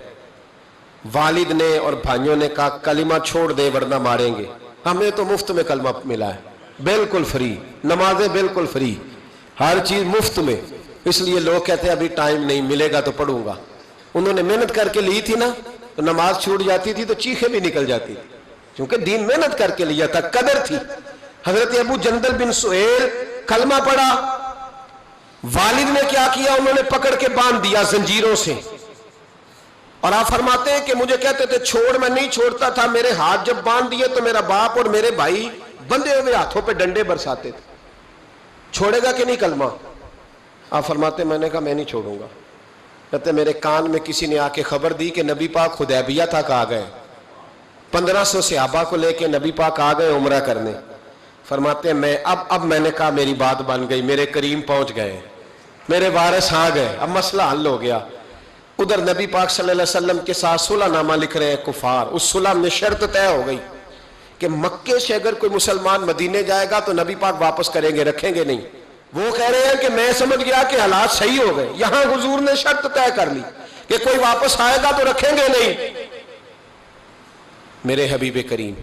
والد نے اور بھائیوں نے کہا کلمہ چھوڑ دے ورنہ ماریں گے۔ ہمیں تو مفت میں کلمہ ملا ہے، بالکل فری، نمازیں بالکل فری، ہر چیز مفت میں، اس لیے لوگ کہتے ہیں ابھی ٹائم نہیں ملے گا تو پڑھوں گا۔ انہوں نے محنت کر کے لی تھی نا، تو نماز چھوٹ جاتی تھی تو چیخیں بھی نکل جاتی تھی، کیونکہ دین محنت کر کے لیا تھا، قدر تھی۔ حضرت ابو جندل بن سہیل کلمہ پڑھا، والد نے کیا کیا، انہوں نے پکڑ کے باندھ دیا زنجیروں سے، اور آپ فرماتے ہیں کہ مجھے کہتے تھے چھوڑ، میں نہیں چھوڑتا تھا، میرے ہاتھ جب باندھ دیے تو میرا باپ اور میرے بھائی بندھے ہوئے ہاتھوں پہ ڈنڈے برساتے تھے، چھوڑے گا کہ نہیں کلمہ؟ آپ فرماتے میں نے کہا میں نہیں چھوڑوں گا۔ کہتے میرے کان میں کسی نے آ کے خبر دی کہ نبی پاک حدیبیہ تک آ گئے، 1500 صحابہ کو لے کے نبی پاک آ گئے عمرہ کرنے۔ فرماتے ہیں اب میں نے کہا میری بات بن گئی، میرے کریم پہنچ گئے، میرے وارث آ گئے، اب مسئلہ حل ہو گیا۔ ادھر نبی پاک صلی اللہ علیہ وسلم کے ساتھ صلح نامہ لکھ رہے ہیں کفار۔ اس صلح میں شرط طے ہو گئی کہ مکے سے اگر کوئی مسلمان مدینے جائے گا تو نبی پاک واپس کریں گے، رکھیں گے نہیں۔ وہ کہہ رہے ہیں کہ میں سمجھ گیا کہ حالات صحیح ہو گئے، یہاں حضور نے شرط طے کر لی کہ کوئی واپس آئے گا تو رکھیں گے نہیں۔ میرے حبیب کریم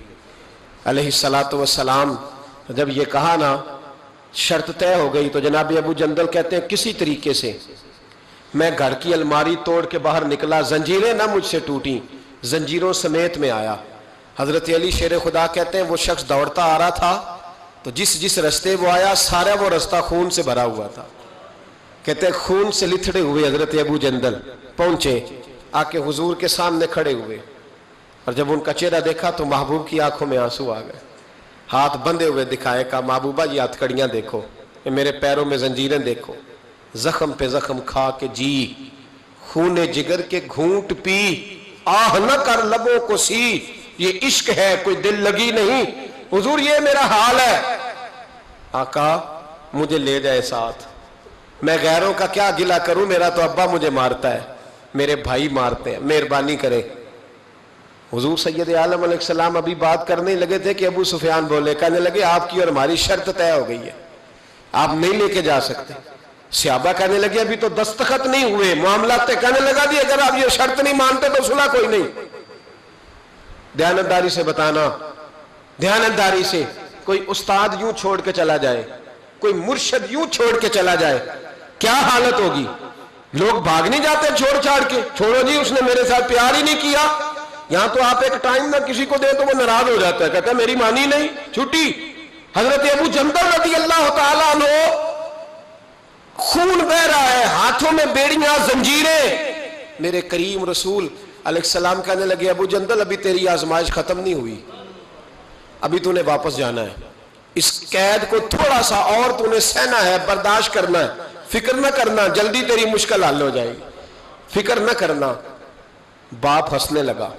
علیہ الصلوۃ والسلام جب یہ کہا نا شرط طے ہو گئی، تو جناب ابو جندل کہتے ہیں کسی طریقے سے میں گھر کی الماری توڑ کے باہر نکلا، زنجیریں نہ مجھ سے ٹوٹیں، زنجیروں سمیت میں آیا۔ حضرت علی شیر خدا کہتے ہیں وہ شخص دوڑتا آ رہا تھا تو جس رستے وہ آیا سارا وہ رستہ خون سے بھرا ہوا تھا۔ کہتے ہیں خون سے لتھڑے ہوئے حضرت ابو جندل پہنچے، آ کے حضور کے سامنے کھڑے ہوئے، اور جب ان کا چہرہ دیکھا تو محبوب کی آنکھوں میں آنسو آ گئے، ہاتھ بندھے ہوئے دکھائے، کہا محبوبہ یہ ہتھ کڑیاں دیکھو، یہ میرے پیروں میں زنجیریں دیکھو، زخم پہ زخم کھا کے جی، خون جگر کے گھونٹ پی، آہ نہ کر لبوں کو سی، یہ عشق ہے کوئی دل لگی نہیں، حضور یہ میرا حال ہے۔ آقا مجھے لے جائے ساتھ، میں غیروں کا کیا گلہ کروں، میرا تو ابا مجھے مارتا ہے، میرے بھائی مارتے ہیں، مہربانی کرے۔ حضور سید عالم علیہ السلام ابھی بات کرنے لگے تھے کہ ابو سفیان بولے، کہنے لگے آپ کی اور ہماری شرط طے ہو گئی ہے، آپ نہیں لے کے جا سکتے۔ صحابہ کہنے لگے ابھی تو دستخط نہیں ہوئے، معاملات تے کہنے لگا دی اگر آپ یہ شرط نہیں مانتے تو صلح کوئی نہیں۔ دیانتداری سے بتانا، دیانتداری سے۔ کوئی استاد یوں چھوڑ کے چلا جائے، کوئی مرشد یوں چھوڑ کے چلا جائے، کیا حالت ہوگی؟ لوگ بھاگ نہیں جاتے چھوڑ چھاڑ کے، چھوڑو جی اس نے میرے ساتھ پیار ہی نہیں کیا۔ یہاں تو آپ ایک ٹائم نہ کسی کو دے تو وہ ناراض ہو جاتا ہے، کہتا ہے میری مانی نہیں، چھٹی۔ حضرت ابو جندل رضی اللہ تعالیٰ عنہ، خون بہ رہا ہے، ہاتھوں میں بیڑیاں، زنجیریں۔ میرے کریم رسول علیہ السلام کہنے لگے ابو جندل ابھی تیری آزمائش ختم نہیں ہوئی، ابھی تو نے واپس جانا ہے، اس قید کو تھوڑا سا اور تو نے سہنا ہے، برداشت کرنا ہے، فکر نہ کرنا، جلدی تیری مشکل حل ہو جائے گی، فکر نہ کرنا۔ باپ ہنسنے لگا،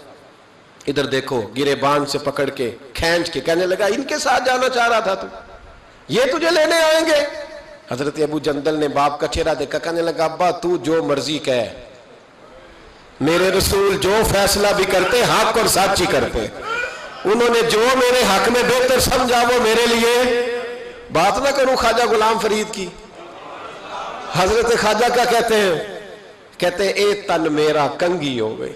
ادھر دیکھو، گریبان سے پکڑ کے کھینچ کے کہنے لگا ان کے ساتھ جانا چاہ رہا تھا تو، یہ تجھے لینے آئیں گے؟ حضرت ابو جندل نے باپ کا چہرہ دیکھا، کہنے لگا ابا تو جو مرضی کہے، میرے رسول جو فیصلہ بھی کرتے حق اور سچ ہی کرتے، انہوں نے جو میرے حق میں بہتر سمجھا وہ میرے لیے۔ بات نہ کروں خواجہ غلام فرید کی، حضرت خواجہ کیا کہتے ہیں؟ کہتے ہیں اے تن میرا کنگی ہوئے،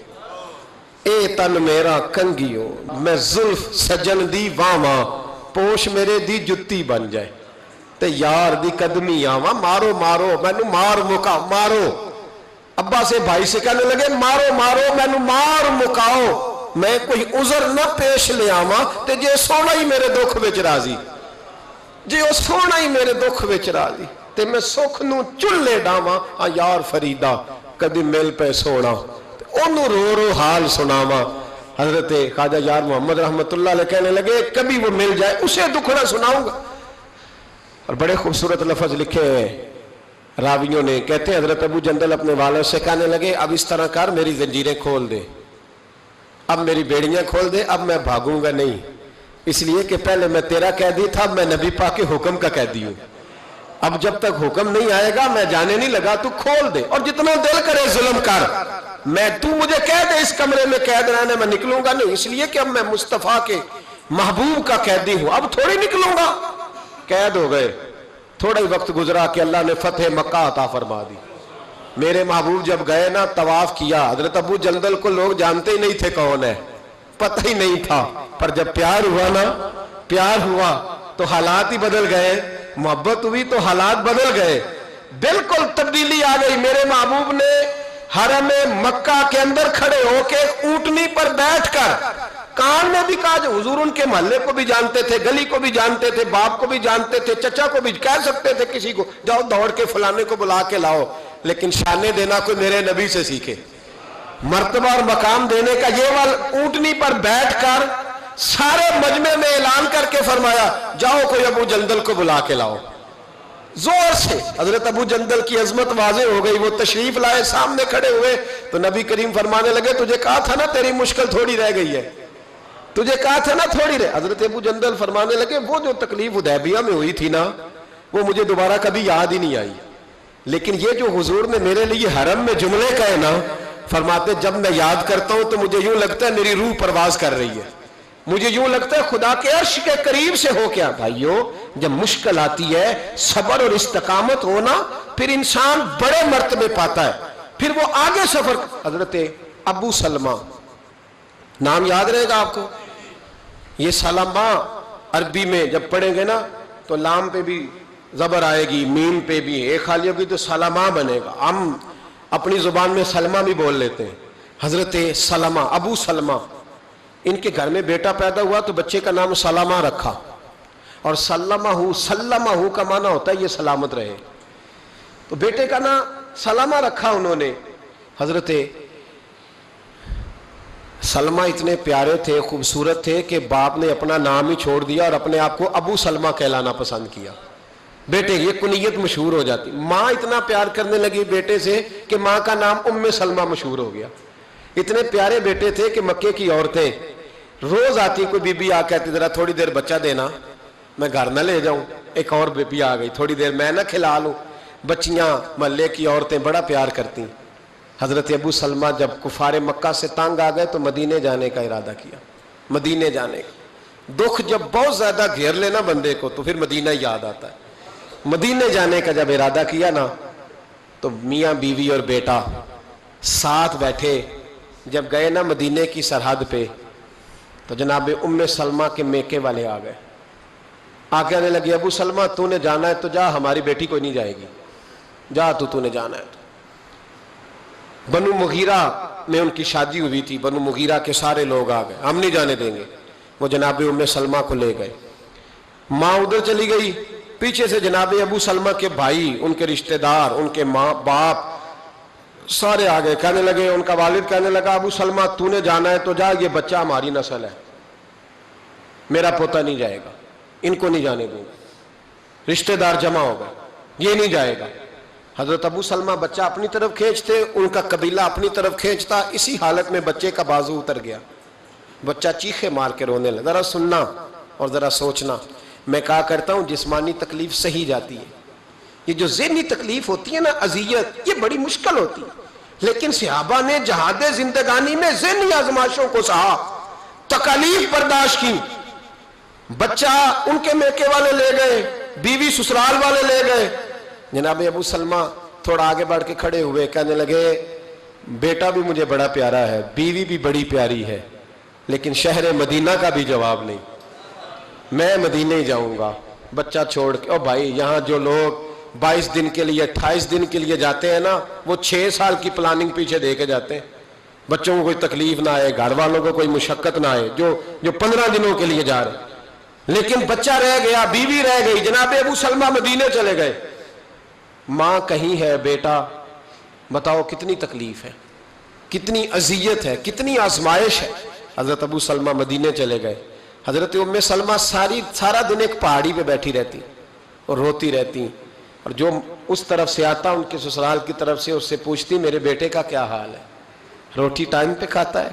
اے تن میرا کنگی ہو، میں زلف سجن دی واواں، پوش میرے دی جتی بن جائے، تے یار دی قدمی آواں، مارو مارو مینو مار مکا، مارو۔ ابا سے بھائی سے کہنے لگے مارو مارو مینو مار مکاؤ، میں کوئی عذر نہ پیش لے آواں تے جے سونا ہی میرے دکھ وچ راضی، جے او سونا ہی میرے دکھ وچ راضی تے میں سکھ نو چلے ڈاواں، آ یار فریدا کدی مل پہ سونا، انہوں رو رو حال سناواں۔ حضرت خواجہ یار محمد رحمت اللہ علیہ کہنے لگے کبھی وہ مل جائے اسے دکھڑا سناؤں گا۔ اور بڑے خوبصورت لفظ لکھے ہوئے راویوں نے، کہتے ہیں حضرت ابو جندل اپنے والد سے کہنے لگے اب اس طرح کر میری زنجیریں کھول دے، اب میری بیڑیاں کھول دے، اب میں بھاگوں گا نہیں، اس لیے کہ پہلے میں تیرا قیدی تھا، میں نبی پاک کے حکم کا قیدی ہوں، اب جب تک حکم نہیں آئے گا میں جانے نہیں لگا، تو کھول دے اور جتنا دل کرے ظلم کر، میں تو مجھے کہہ دے اس کمرے میں قید رہنے، میں نکلوں گا نہیں، اس لیے کہ اب میں مصطفیٰ کے محبوب کا قیدی ہوں، اب تھوڑی نکلوں گا۔ قید ہو گئے، تھوڑا ہی وقت گزرا کہ اللہ نے فتح مکہ عطا فرما دی۔ میرے محبوب جب گئے نا طواف کیا، حضرت ابو جندل کو لوگ جانتے ہی نہیں تھے کون ہے، پتہ ہی نہیں تھا، پر جب پیار ہوا نا، پیار ہوا تو حالات ہی بدل گئے، محبت ہوئی تو حالات بدل گئے، بالکل تبدیلی آ گئی۔ میرے محبوب نے حرم مکہ کے اندر کھڑے ہو کے اونٹنی پر بیٹھ کر کان میں بھی کہا، جو حضور ان کے محلے کو بھی جانتے تھے، گلی کو بھی جانتے تھے، باپ کو بھی جانتے تھے، چچا کو بھی کہہ سکتے تھے کسی کو جاؤ دوڑ کے فلانے کو بلا کے لاؤ، لیکن شانے دینا کوئی میرے نبی سے سیکھے، مرتبہ اور مقام دینے کا یہ اونٹنی پر بیٹھ کر سارے مجمع میں اعلان کر کے فرمایا جاؤ کوئی ابو جندل کو بلا کے لاؤ۔ زور سے حضرت ابو جندل کی عظمت واضح ہو گئی، وہ تشریف لائے، سامنے کھڑے ہوئے تو نبی کریم فرمانے لگے تجھے کہا تھا نا تیری مشکل تھوڑی رہ گئی ہے، تجھے کہا تھا نا تھوڑی رہ۔ حضرت ابو جندل فرمانے لگے وہ جو تکلیف حدیبیہ میں ہوئی تھی نا وہ مجھے دوبارہ کبھی یاد ہی نہیں آئی، لیکن یہ جو حضور نے میرے لیے حرم میں جملے کہے نا، فرماتے جب میں یاد کرتا ہوں تو مجھے یوں لگتا ہے میری روح پرواز کر رہی ہے، مجھے یوں لگتا ہے خدا کے عرش کے قریب سے ہو کیا۔ بھائیو جب مشکل آتی ہے صبر اور استقامت ہونا پھر انسان بڑے مرتبے پاتا ہے، پھر وہ آگے سفر۔ حضرت ابو سلمہ نام یاد رہے گا آپ کو، یہ سلمہ عربی میں جب پڑھیں گے نا تو لام پہ بھی زبر آئے گی، میم پہ بھی ایک خالی ہوگی تو سلمہ بنے گا، ہم اپنی زبان میں سلمہ بھی بول لیتے ہیں۔ حضرت سلمہ ابو سلمہ، ان کے گھر میں بیٹا پیدا ہوا تو بچے کا نام سلمہ رکھا، اور سلمہ کا معنی ہوتا ہے یہ سلامت رہے، تو بیٹے کا نام سلمہ رکھا انہوں نے۔ حضرت سلمہ اتنے پیارے تھے، خوبصورت تھے کہ باپ نے اپنا نام ہی چھوڑ دیا اور اپنے آپ کو ابو سلمہ کہلانا پسند کیا، بیٹے یہ کنیت مشہور ہو جاتی۔ ماں اتنا پیار کرنے لگی بیٹے سے کہ ماں کا نام ام سلمہ مشہور ہو گیا، اتنے پیارے بیٹے تھے کہ مکے کی عورتیں روز آتی، کوئی بی بی آ کہتی ذرا تھوڑی دیر بچہ دینا، میں گھر نہ لے جاؤں، ایک اور بی بی آ گئی تھوڑی دیر میں نہ کھلا لوں، بچیاں محلے کی عورتیں بڑا پیار کرتی۔ حضرت ابو سلمہ جب کفار مکہ سے تنگ آ گئے تو مدینے جانے کا ارادہ کیا، مدینے جانے کا۔ دکھ جب بہت زیادہ گھیر لینا بندے کو تو پھر مدینہ یاد آتا ہے، مدینے جانے کا جب ارادہ کیا نا تو میاں بیوی اور بیٹا ساتھ بیٹھے، جب گئے نا مدینے کی سرحد پہ تو جناب ام سلمہ کے میکے والے آ گئے، آ کے آنے لگے ابو سلمہ تو نے جانا ہے تو جا، ہماری بیٹی کوئی نہیں جائے گی، جا تو نے جانا ہے تو۔ بنو مغیرہ میں ان کی شادی ہوئی تھی، بنو مغیرہ کے سارے لوگ آ گئے، ہم نہیں جانے دیں گے، وہ جناب ام سلمہ کو لے گئے، ماں ادھر چلی گئی، پیچھے سے جناب ابو سلمہ کے بھائی، ان کے رشتہ دار، ان کے ماں باپ سارے آ گئے، کہنے لگے، ان کا والد کہنے لگا ابو سلمہ تو نے جانا ہے تو جا، یہ بچہ ہماری نسل ہے، میرا پوتا نہیں جائے گا، ان کو نہیں جانے دوں گا۔ رشتہ دار جمع ہو گئے، یہ نہیں جائے گا۔ حضرت ابو سلمہ بچہ اپنی طرف کھینچتے، ان کا قبیلہ اپنی طرف کھینچتا، اسی حالت میں بچے کا بازو اتر گیا، بچہ چیخے مار کے رونے لگا۔ ذرا سننا اور ذرا سوچنا، میں کہا کرتا ہوں جسمانی تکلیف سہی جاتی ہے، یہ جو ذہنی تکلیف ہوتی ہے نا، اذیت، یہ بڑی مشکل ہوتی ہے، لیکن صحابہ نے جہاد زندگانی میں ذہنی آزمائشوں کو سہا، تکالیف برداشت کی۔ بچہ ان کے میکے والے لے گئے، بیوی سسرال والے لے گئے، جناب ابو سلمہ تھوڑا آگے بڑھ کے کھڑے ہوئے، کہنے لگے بیٹا بھی مجھے بڑا پیارا ہے، بیوی بھی بڑی پیاری ہے، لیکن شہر مدینہ کا بھی جواب نہیں، میں مدینہ ہی جاؤں گا بچہ چھوڑ کے۔ اور بھائی یہاں جو لوگ 22 دن کے لیے 28 دن کے لیے جاتے ہیں نا، وہ 6 سال کی پلاننگ پیچھے دے کے جاتے ہیں، بچوں کو کوئی تکلیف نہ آئے، گھر والوں کو کوئی مشقت نہ آئے، جو 15 دنوں کے لیے جا رہے ہیں، لیکن بچہ رہ گیا، بیوی رہ گئی، جناب ابو سلمہ مدینے چلے گئے، ماں کہیں ہے، بیٹا بتاؤ کتنی تکلیف ہے، کتنی اذیت ہے، کتنی آزمائش ہے۔ حضرت ابو سلمہ مدینے چلے گئے، حضرت ام سلمہ سارا دن ایک پہاڑی پہ بیٹھی رہتی اور روتی رہتی، اور جو اس طرف سے آتا ان کے سسرال کی طرف سے، اس سے پوچھتی میرے بیٹے کا کیا حال ہے، روٹی ٹائم پہ کھاتا ہے،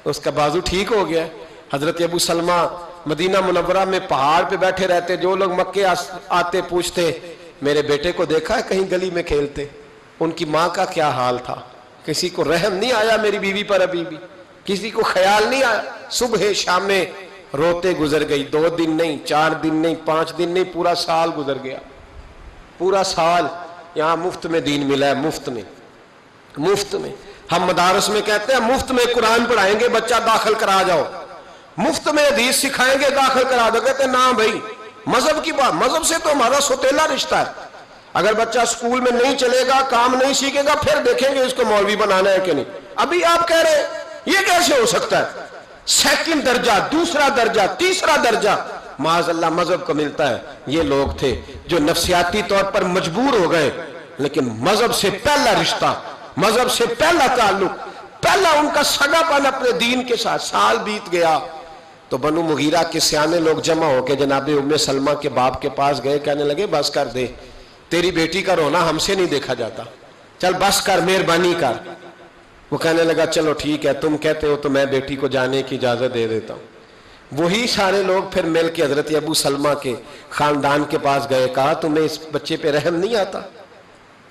اس کا بازو ٹھیک ہو گیا۔ حضرت ابو سلمہ مدینہ منورہ میں پہاڑ پہ بیٹھے رہتے، جو لوگ مکے آتے پوچھتے میرے بیٹے کو دیکھا ہے کہیں گلی میں کھیلتے، ان کی ماں کا کیا حال تھا، کسی کو رحم نہیں آیا میری بیوی پر، ابھی بھی کسی کو خیال نہیں آیا، صبح شام میں روتے گزر گئی، 2 دن نہیں، 4 دن نہیں، 5 دن نہیں، پورا سال گزر گیا، پورا سال۔ یہاں مفت میں دین ملا ہے، مفت میں ہم مدارس میں کہتے ہیں مفت میں قرآن پڑھائیں گے، بچہ داخل کرا جاؤ، مفت میں حدیث سکھائیں گے، داخل کرا دو، کہتے ہیں نا بھائی مذہب کی بات، مذہب سے تو ہمارا سوتیلا رشتہ ہے، اگر بچہ اسکول میں نہیں چلے گا، کام نہیں سیکھے گا، پھر دیکھیں گے اس کو مولوی بنانا ہے کہ نہیں۔ ابھی آپ کہہ رہے ہیں یہ کیسے ہو سکتا ہے، سیکنڈ درجہ، دوسرا درجہ، تیسرا درجہ معاذ اللہ مذہب کو ملتا ہے۔ یہ لوگ تھے جو نفسیاتی طور پر مجبور ہو گئے، لیکن مذہب سے پہلا رشتہ، مذہب سے پہلا تعلق، پہلا ان کا سگا پن اپنے دین کے ساتھ۔ سال بیت گیا تو بنو مغیرہ کے سیانے لوگ جمع ہو کے جناب ام سلمہ کے باپ کے پاس گئے، کہنے لگے بس کر دے، تیری بیٹی کا رونا ہم سے نہیں دیکھا جاتا، چل بس کر، مہربانی کر۔ وہ کہنے لگا چلو ٹھیک ہے، تم کہتے ہو تو میں بیٹی کو جانے کی اجازت دے دیتا ہوں۔ وہی سارے لوگ پھر مل کے حضرت ابو سلمہ کے خاندان کے پاس گئے، کہا تمہیں اس بچے پہ رحم نہیں آتا،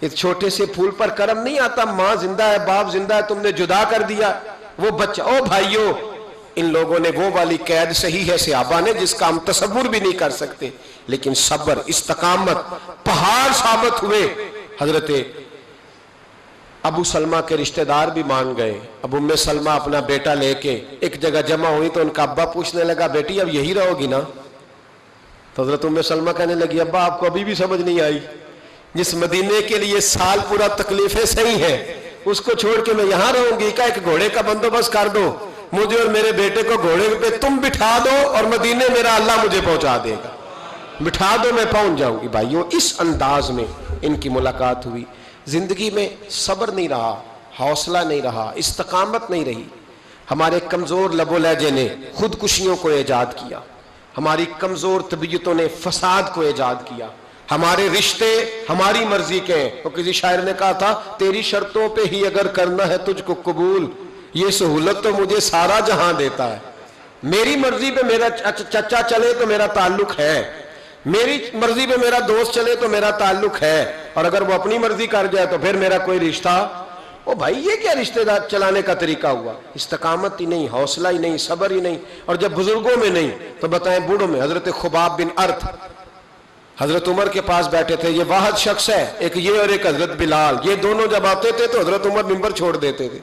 اس چھوٹے سے پھول پر کرم نہیں آتا، ماں زندہ ہے، باپ زندہ ہے، تم نے جدا کر دیا وہ بچہ۔ او بھائیو، ان لوگوں نے وہ والی قید صحیح ہے صحابہ نے جس کا ہم تصور بھی نہیں کر سکتے، لیکن صبر، استقامت، پہاڑ ثابت ہوئے۔ حضرت ابو سلمہ کے رشتہ دار بھی مان گئے۔ اب ام سلمہ اپنا بیٹا لے کے ایک جگہ جمع ہوئی تو ان کا ابا پوچھنے لگا بیٹی اب یہی رہو گی نا؟ تو حضرت ام سلمہ کہنے لگی ابا آپ کو ابھی بھی سمجھ نہیں آئی، جس مدینے کے لیے سال پورا تکلیفیں صحیح ہیں، اس کو چھوڑ کے میں یہاں رہوں گی؟ کا ایک گھوڑے کا بندوبست کر دو، مجھے اور میرے بیٹے کو گھوڑے پہ تم بٹھا دو اور مدینے میرا اللہ مجھے پہنچا دے گا، بٹھا دو میں پہنچ جاؤں گی۔ بھائیو اس انداز میں ان کی ملاقات ہوئی۔ زندگی میں صبر نہیں رہا، حوصلہ نہیں رہا، استقامت نہیں رہی۔ ہمارے کمزور لب و لہجے نے خودکشیوں کو ایجاد کیا، ہماری کمزور طبیعتوں نے فساد کو ایجاد کیا، ہمارے رشتے ہماری مرضی کے ہیں۔ وہ کسی شاعر نے کہا تھا تیری شرطوں پہ ہی اگر کرنا ہے تجھ کو قبول، یہ سہولت تو مجھے سارا جہاں دیتا ہے، میری مرضی پہ میرا چچا چلے تو میرا تعلق ہے، میری مرضی پہ میرا دوست چلے تو میرا تعلق ہے، اور اگر وہ اپنی مرضی کر جائے تو پھر میرا کوئی رشتہ۔ او بھائی یہ کیا رشتہ دار چلانے کا طریقہ ہوا؟ استقامت ہی نہیں، حوصلہ ہی نہیں، صبر ہی نہیں، اور جب بزرگوں میں نہیں تو بتائیں بوڑھوں میں۔ حضرت خباب بن ارت حضرت عمر کے پاس بیٹھے تھے، یہ واحد شخص ہے، ایک یہ اور ایک حضرت بلال، یہ دونوں جب آتے تھے تو حضرت عمر ممبر چھوڑ دیتے تھے۔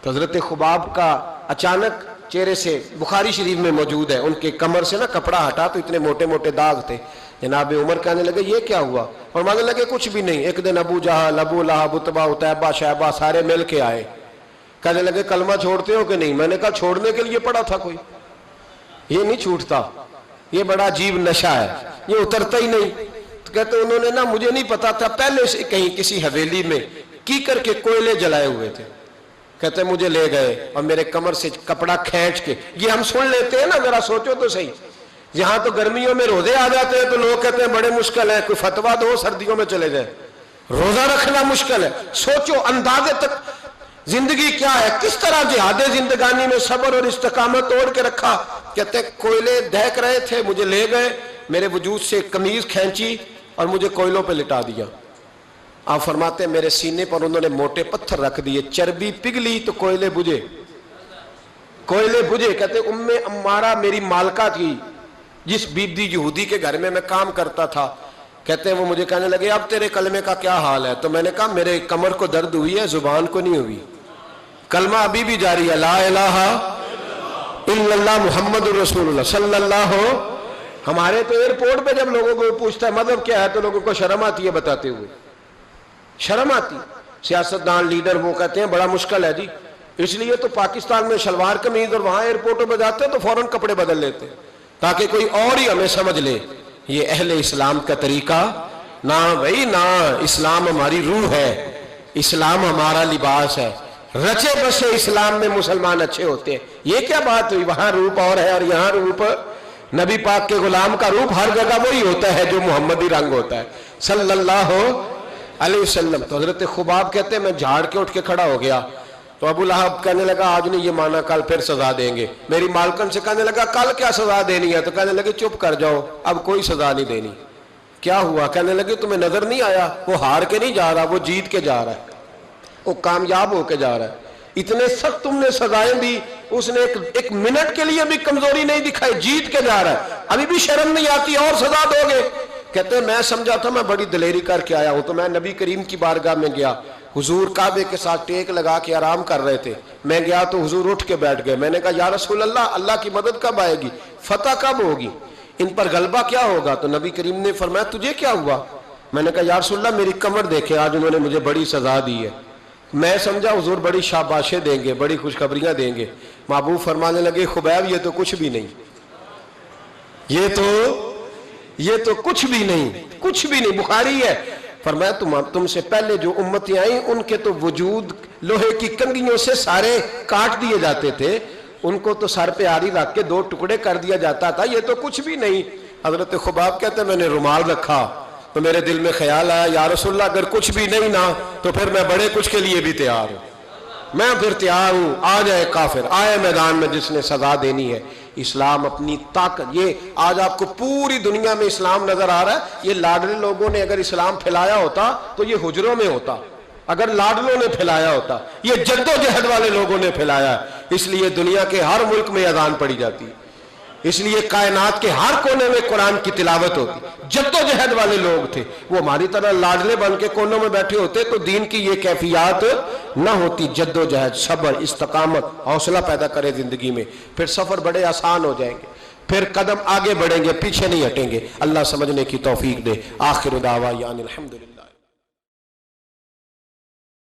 تو حضرت خباب کا اچانک چہرے سے، بخاری شریف میں موجود ہے، ان کے کمر سے نا کپڑا ہٹا تو اتنے موٹے موٹے داغ تھے۔ جناب عمر کہنے لگے یہ کیا ہوا؟ فرمانے لگے کچھ بھی نہیں، ایک دن ابو جہل، ابو لہب، عتبہ، عتیبہ، شیبہ سارے مل کے آئے، کہنے لگے کلمہ چھوڑتے ہو کہ نہیں؟ میں نے کہا چھوڑنے کے لیے پڑا تھا کوئی، یہ نہیں چھوٹتا، یہ بڑا عجیب نشہ ہے، یہ اترتا ہی نہیں۔ تو کہتے انہوں نے نا، مجھے نہیں پتا تھا، پہلے سے کہیں کسی حویلی میں کیکر کے کوئلے جلائے ہوئے تھے، کہتے مجھے لے گئے اور میرے کمر سے کپڑا کھینچ کے، یہ ہم سن لیتے ہیں نا، ذرا سوچو تو صحیح، یہاں تو گرمیوں میں روزے آ جاتے ہیں تو لوگ کہتے ہیں بڑے مشکل ہے، کوئی فتویٰ دو سردیوں میں چلے جائیں، روزہ رکھنا مشکل ہے۔ سوچو اندازے تک زندگی کیا ہے، کس طرح جہاد زندگانی میں صبر اور استقامت توڑ کے رکھا۔ کہتے کوئلے دہک رہے تھے، مجھے لے گئے، میرے وجود سے قمیض کھینچی اور مجھے کوئلوں پہ لٹا دیا۔ آپ فرماتے ہیں میرے سینے پر انہوں نے موٹے پتھر رکھ دیے، چربی پگھلی تو کوئلے بجھے، کوئلے بجھے۔ کہتے ام عمارہ میری مالکہ تھی، جس بیبی یہودی کے گھر میں کام کرتا تھا، کہتے ہیں وہ مجھے کہنے لگے اب تیرے کلمے کا کیا حال ہے؟ تو میں نے کہا میرے کمر کو درد ہوئی ہے، زبان کو نہیں ہوئی، کلمہ ابھی بھی جاری ہے، لا الہ الا اللہ محمد الرسول اللہ صلی اللہ ہو۔ ہمارے تو ایئرپورٹ پہ جب لوگوں کو پوچھتا ہے مذہب کیا ہے تو لوگوں کو شرم آتی ہے بتاتے ہوئے، شرم آتی۔ سیاستدان لیڈر وہ کہتے ہیں بڑا مشکل ہے جی، اس لیے تو پاکستان میں شلوار قمیض، اور وہاں ایئرپورٹوں پہ جاتے ہیں تو فوراً کپڑے بدل لیتے ہیں تاکہ کوئی اور ہی ہمیں سمجھ لے۔ یہ اہل اسلام کا طریقہ نہ بھائی، نہ اسلام ہماری روح ہے، اسلام ہمارا لباس ہے، رچے بسے اسلام میں مسلمان اچھے ہوتے ہیں۔ یہ کیا بات ہوئی، وہاں روپ اور ہے اور یہاں روپ، نبی پاک کے غلام کا روپ ہر جگہ وہی ہوتا ہے جو محمدی رنگ ہوتا ہے صلی اللہ علیہ وسلم۔ تو حضرت خباب کہتے ہیں میں جھاڑ کے اٹھ کے کھڑا ہو گیا، تو ابو لہب کہنے لگا آج نہیں یہ مانا، کل پھر سزا دیں گے۔ میری مالکن سے کہنے لگا کل کیا سزا دینی ہے؟ تو کہنے لگے چپ کر جاؤ، اب کوئی سزا نہیں دینی۔ کیا ہوا؟ کہنے لگے تمہیں نظر نہیں آیا وہ ہار کے نہیں جا رہا، وہ جیت کے جا رہا ہے، وہ کامیاب ہو کے جا رہا ہے۔ اتنے سخت تم نے سزائیں دی، اس نے ایک منٹ کے لیے بھی کمزوری نہیں دکھائی، جیت کے جا رہا ہے، ابھی بھی شرم نہیں آتی اور سزا دو گے؟ کہتے ہیں میں سمجھا تھا میں بڑی دلیری کر کے آیا ہوں، تو میں نبی کریم کی بارگاہ میں گیا، حضور کعبے کے ساتھ ٹیک لگا کے آرام کر رہے تھے، میں گیا تو حضور اٹھ کے بیٹھ گئے۔ میں نے کہا یا رسول اللہ، اللہ کی مدد کب آئے گی، فتح کب ہوگی، ان پر غلبہ کیا ہوگا؟ تو نبی کریم نے فرمایا تجھے کیا ہوا؟ میں نے کہا یا رسول اللہ میری کمر دیکھیں، آج انہوں نے مجھے بڑی سزا دی ہے۔ میں سمجھا حضور بڑی شاباشیں دیں گے، بڑی خوشخبریاں دیں گے۔ محبوب فرمانے لگے خبیب یہ تو کچھ بھی نہیں، یہ تو کچھ بھی نہیں، کچھ بھی نہیں۔ بخاری ہے، فرمایا تم سے پہلے جو امتیں آئیں ان کے تو وجود لوہے کی کنگھیوں سے سارے کاٹ دیے جاتے تھے، ان کو تو سر پہ آری رکھ کے 2 ٹکڑے کر دیا جاتا تھا، یہ تو کچھ بھی نہیں۔ حضرت خباب کہتے ہیں میں نے رومال رکھا تو میرے دل میں خیال آیا یا رسول اللہ اگر کچھ بھی نہیں نا تو پھر میں بڑے کچھ کے لیے بھی تیار ہوں، میں پھر تیار ہوں، آ جائے کافر، آئے میدان میں جس نے سزا دینی ہے۔ اسلام اپنی طاقت، یہ آج آپ کو پوری دنیا میں اسلام نظر آ رہا ہے، یہ لاڈلے لوگوں نے اگر اسلام پھیلایا ہوتا تو یہ حجروں میں ہوتا، اگر لاڈلوں نے پھیلایا ہوتا، یہ جد و جہد والے لوگوں نے پھیلایا ہے، اس لیے دنیا کے ہر ملک میں اذان پڑھی جاتی ہے، اس لیے کائنات کے ہر کونے میں قرآن کی تلاوت ہوتی۔ جد و جہد والے لوگ تھے، وہ ہماری طرح لاڈلے بن کے کونوں میں بیٹھے ہوتے تو دین کی یہ کیفیات نہ ہوتی۔ جد و جہد، صبر، استقامت، حوصلہ پیدا کرے زندگی میں، پھر سفر بڑے آسان ہو جائیں گے، پھر قدم آگے بڑھیں گے، پیچھے نہیں ہٹیں گے۔ اللہ سمجھنے کی توفیق دے۔ آخر دعوانا الحمدللہ۔